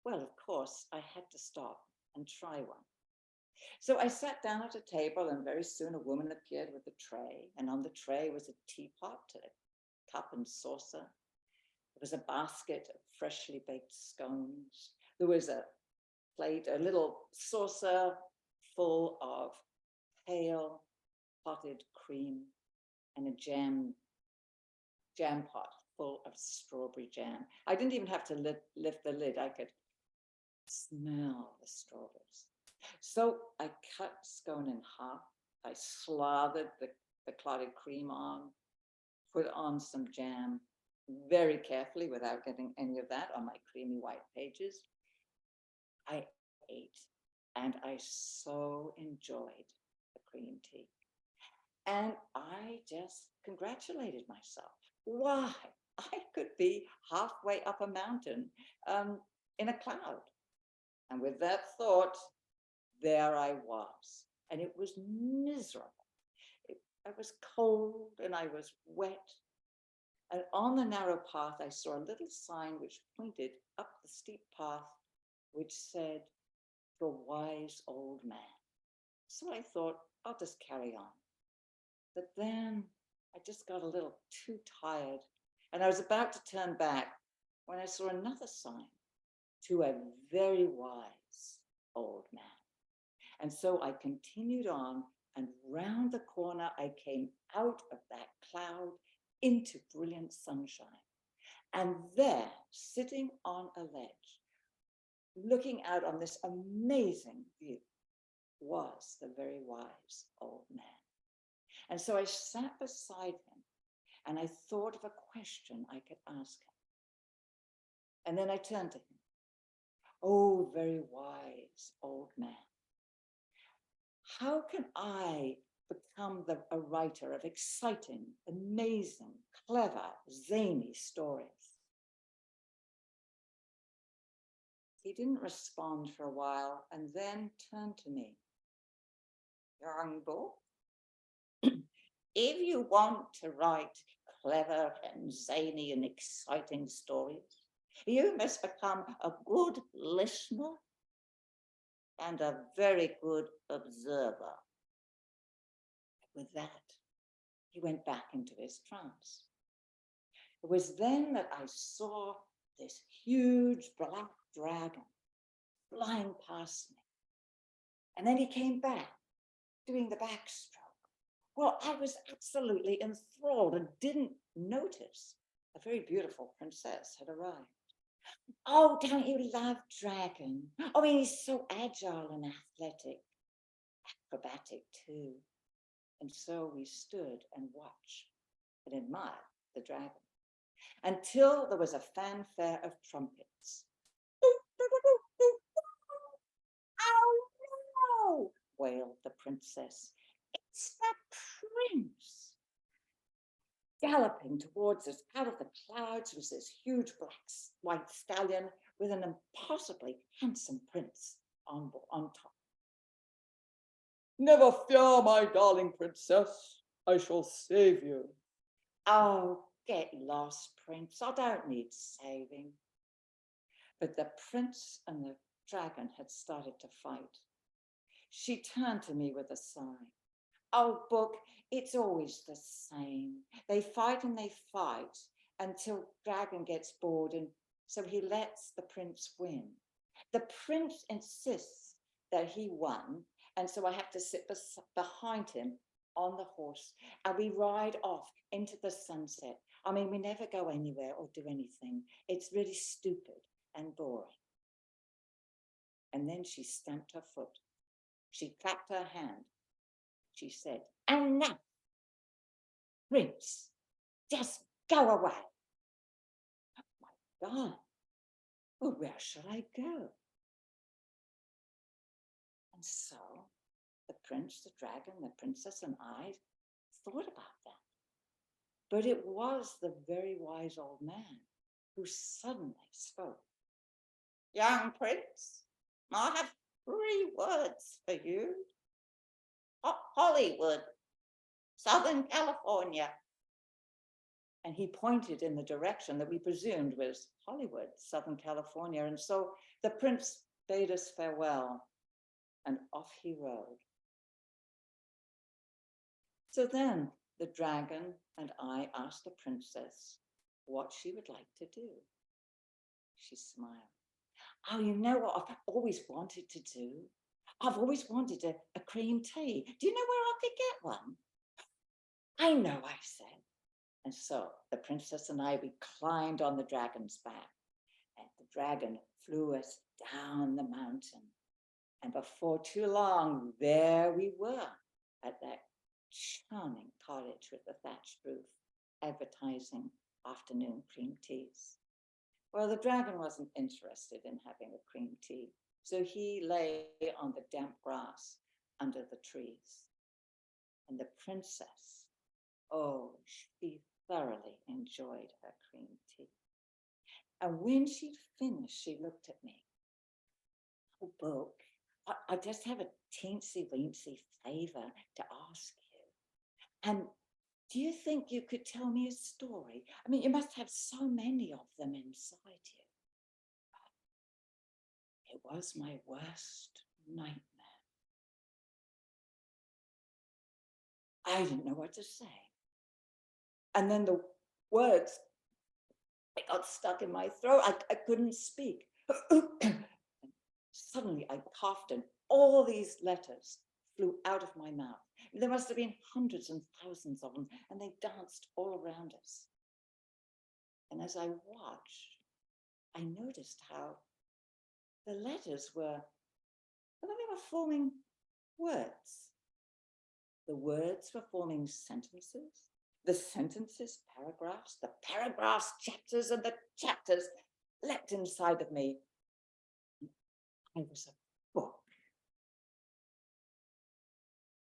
Well, of course, I had to stop and try one. So I sat down at a table, and very soon a woman appeared with a tray, and on the tray was a teapot, a cup and saucer. There was a basket of freshly baked scones. There was a plate, a little saucer full of pale potted cream, and a jam pot full of strawberry jam. I didn't even have to lift the lid. I could smell the strawberries. So I cut scone in half. I slathered the clotted cream on, put on some jam very carefully without getting any of that on my creamy white pages. I ate, and I so enjoyed the cream tea. And I just congratulated myself. Why? I could be halfway up a mountain in a cloud. And with that thought, there I was, and it was miserable. I was cold and I was wet. And on the narrow path, I saw a little sign which pointed up the steep path, which said, "To a wise old man." So I thought, I'll just carry on. But then I just got a little too tired, and I was about to turn back when I saw another sign, "To a very wise old man." And so I continued on, and round the corner, I came out of that cloud into brilliant sunshine. And there, sitting on a ledge, looking out on this amazing view, was the very wise old man. And so I sat beside him, and I thought of a question I could ask him. And then I turned to him. "Oh, very wise old man, how can I become a writer of exciting, amazing, clever, zany stories?" He didn't respond for a while, and then turned to me. "Young bull, if you want to write clever and zany and exciting stories, you must become a good listener and a very good observer." With that, he went back into his trance. It was then that I saw this huge black dragon flying past me. And then he came back, doing the backstroke. Well, I was absolutely enthralled and didn't notice a very beautiful princess had arrived. "Oh, don't you love dragon? I mean, he's so agile and athletic, acrobatic too." And so we stood and watched and admired the dragon until there was a fanfare of trumpets. "Oh no!" wailed the princess. "It's the prince. galloping towards us out of the clouds was this huge white stallion with an impossibly handsome prince on top. "Never fear, my darling princess. I shall save you." "Oh, get lost, Prince. I don't need saving." But the prince and the dragon had started to fight. She turned to me with a sigh. "Oh, book, it's always the same. They fight and they fight until dragon gets bored, and so he lets the prince win. The prince insists that he won, and so I have to sit behind him on the horse, and we ride off into the sunset. I mean, we never go anywhere or do anything. It's really stupid and boring." And then she stamped her foot. She clapped her hand. She said, "And now, Prince, just go away." "Oh my God, well, where shall I go?" And so the prince, the dragon, the princess, and I thought about that. But it was the very wise old man who suddenly spoke. "Young prince, I have 3 words for you. Hollywood, Southern California." And he pointed in the direction that we presumed was Hollywood, Southern California. And so the prince bade us farewell, and off he rode. So then the dragon and I asked the princess what she would like to do. She smiled. "Oh, you know what I've always wanted to do? I've always wanted a cream tea. Do you know where I could get one?" "I know," I said. And so the princess and I, we climbed on the dragon's back, and the dragon flew us down the mountain. And before too long, there we were at that charming cottage with the thatched roof, advertising afternoon cream teas. Well, the dragon wasn't interested in having a cream tea, so he lay on the damp grass under the trees. And the princess, oh, she thoroughly enjoyed her cream tea. And when she'd finished, she looked at me. "Oh, Book, I just have a teensy-weensy favor to ask you. And do you think you could tell me a story? I mean, you must have so many of them inside you." It was my worst nightmare. I didn't know what to say. And then the words, they got stuck in my throat. I couldn't speak. Suddenly I coughed, and all these letters flew out of my mouth. There must have been hundreds and thousands of them, and they danced all around us. And as I watched, I noticed how the letters were forming words. The words were forming sentences, the sentences paragraphs, the paragraphs chapters, and the chapters leapt inside of me. I was a book.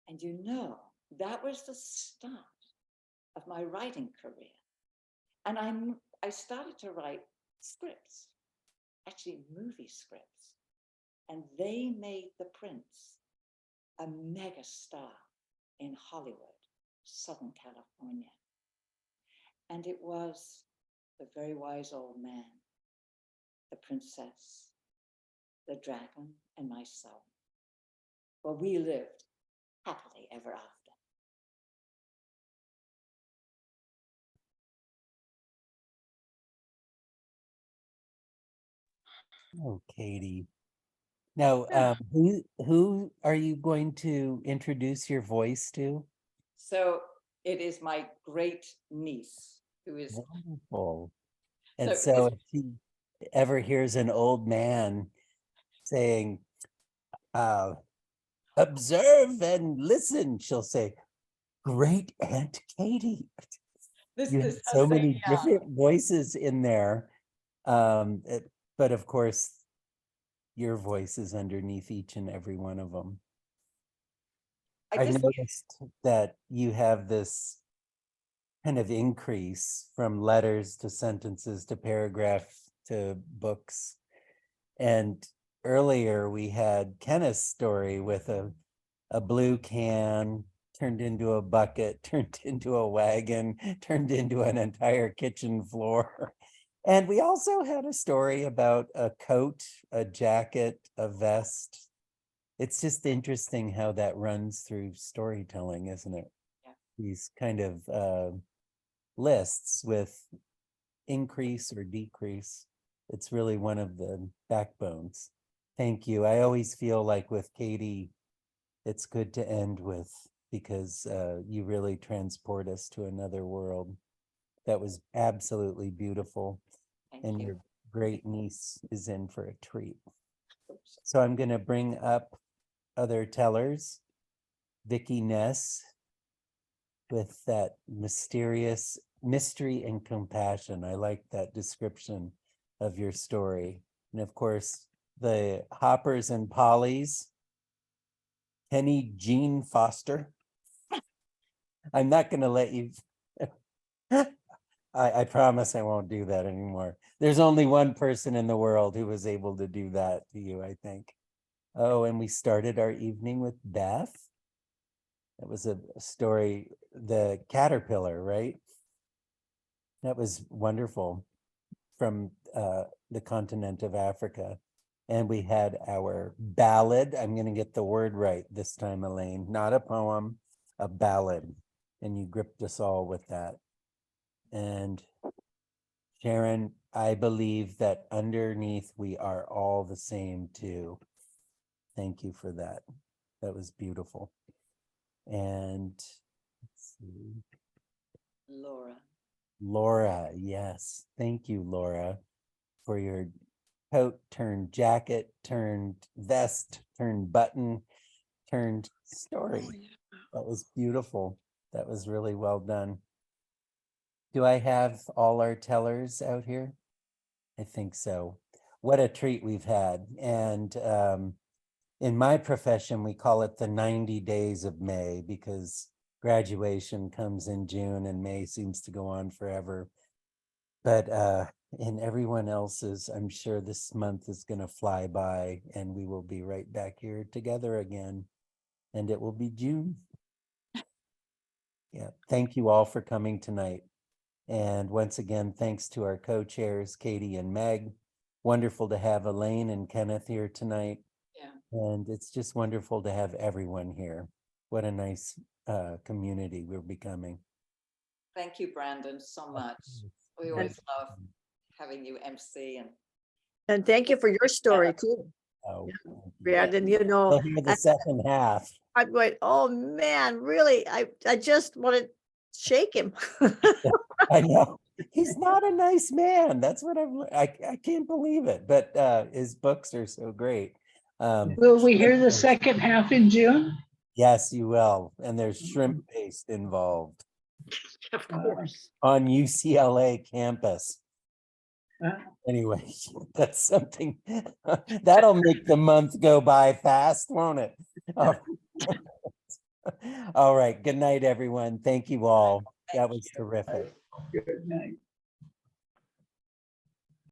And you know, that was the start of my writing career. And I started to write scripts, actually movie scripts. And they made the prince a mega star in Hollywood, Southern California. And it was the very wise old man, the princess, the dragon, and myself. Well, we lived happily ever after. Oh, Katie. Now, who are you going to introduce your voice to? So it is my great niece who is wonderful. And So so if she ever hears an old man saying, observe and listen, she'll say, great Aunt Katie. You have so many different voices in there. But of course, your voice is underneath each and every one of them. I've noticed that you have this kind of increase from letters to sentences to paragraph to books. And earlier we had Kenneth's story with a blue can turned into a bucket, turned into a wagon, turned into an entire kitchen floor. And we also had a story about a coat, a jacket, a vest. It's just interesting how that runs through storytelling, isn't it? Yeah. These kind of lists with increase or decrease. It's really one of the backbones. Thank you. I always feel like with Katie, it's good to end with, because you really transport us to another world. That was absolutely beautiful. Thank And you. your great niece is in for a treat. So I'm going to bring up other tellers. Vicki Ness, with that mysterious mystery and compassion. I like that description of your story. And of course, the Hoppers and Pollies, Penny Jean Foster. I'm not going to let you. I promise I won't do that anymore. There's only one person in the world who was able to do that to you, I think. Oh, and we started our evening with Beth. That was a story, the caterpillar, right? That was wonderful, from the continent of Africa. And we had our ballad. I'm going to get the word right this time, Elaine. Not a poem, a ballad. And you gripped us all with that. And Sharon, I believe that underneath we are all the same too. Thank you for that. That was beautiful. And let's see. Laura, yes. Thank you, Laura, for your coat turned jacket, turned vest, turned button, turned story. That was beautiful. That was really well done. Do I have all our tellers out here? I think so. What a treat we've had. And in my profession, we call it the 90 days of May, because graduation comes in June and May seems to go on forever. But in everyone else's, I'm sure this month is going to fly by and we will be right back here together again. And it will be June. Yeah. Thank you all for coming tonight. And once again, thanks to our co-chairs, Katie and Meg. Wonderful to have Elaine and Kenneth here tonight. Yeah. And it's just wonderful to have everyone here. What a nice community we're becoming. Thank you, Brandon, so much. We always love having you MC And thank you for your story too, Oh, Brandon. You know, we'll hear the second half. I'm going, oh man, really? I just want to shake him. I know. He's not a nice man. That's what I can't believe it. But his books are so great. Will we hear the second half in June? Yes, you will. And there's shrimp paste involved Of course. on UCLA campus. Uh, Anyway, that's something that'll make the month go by fast, won't it? Oh. All right. Good night, everyone. Thank you all. That was terrific. Good night.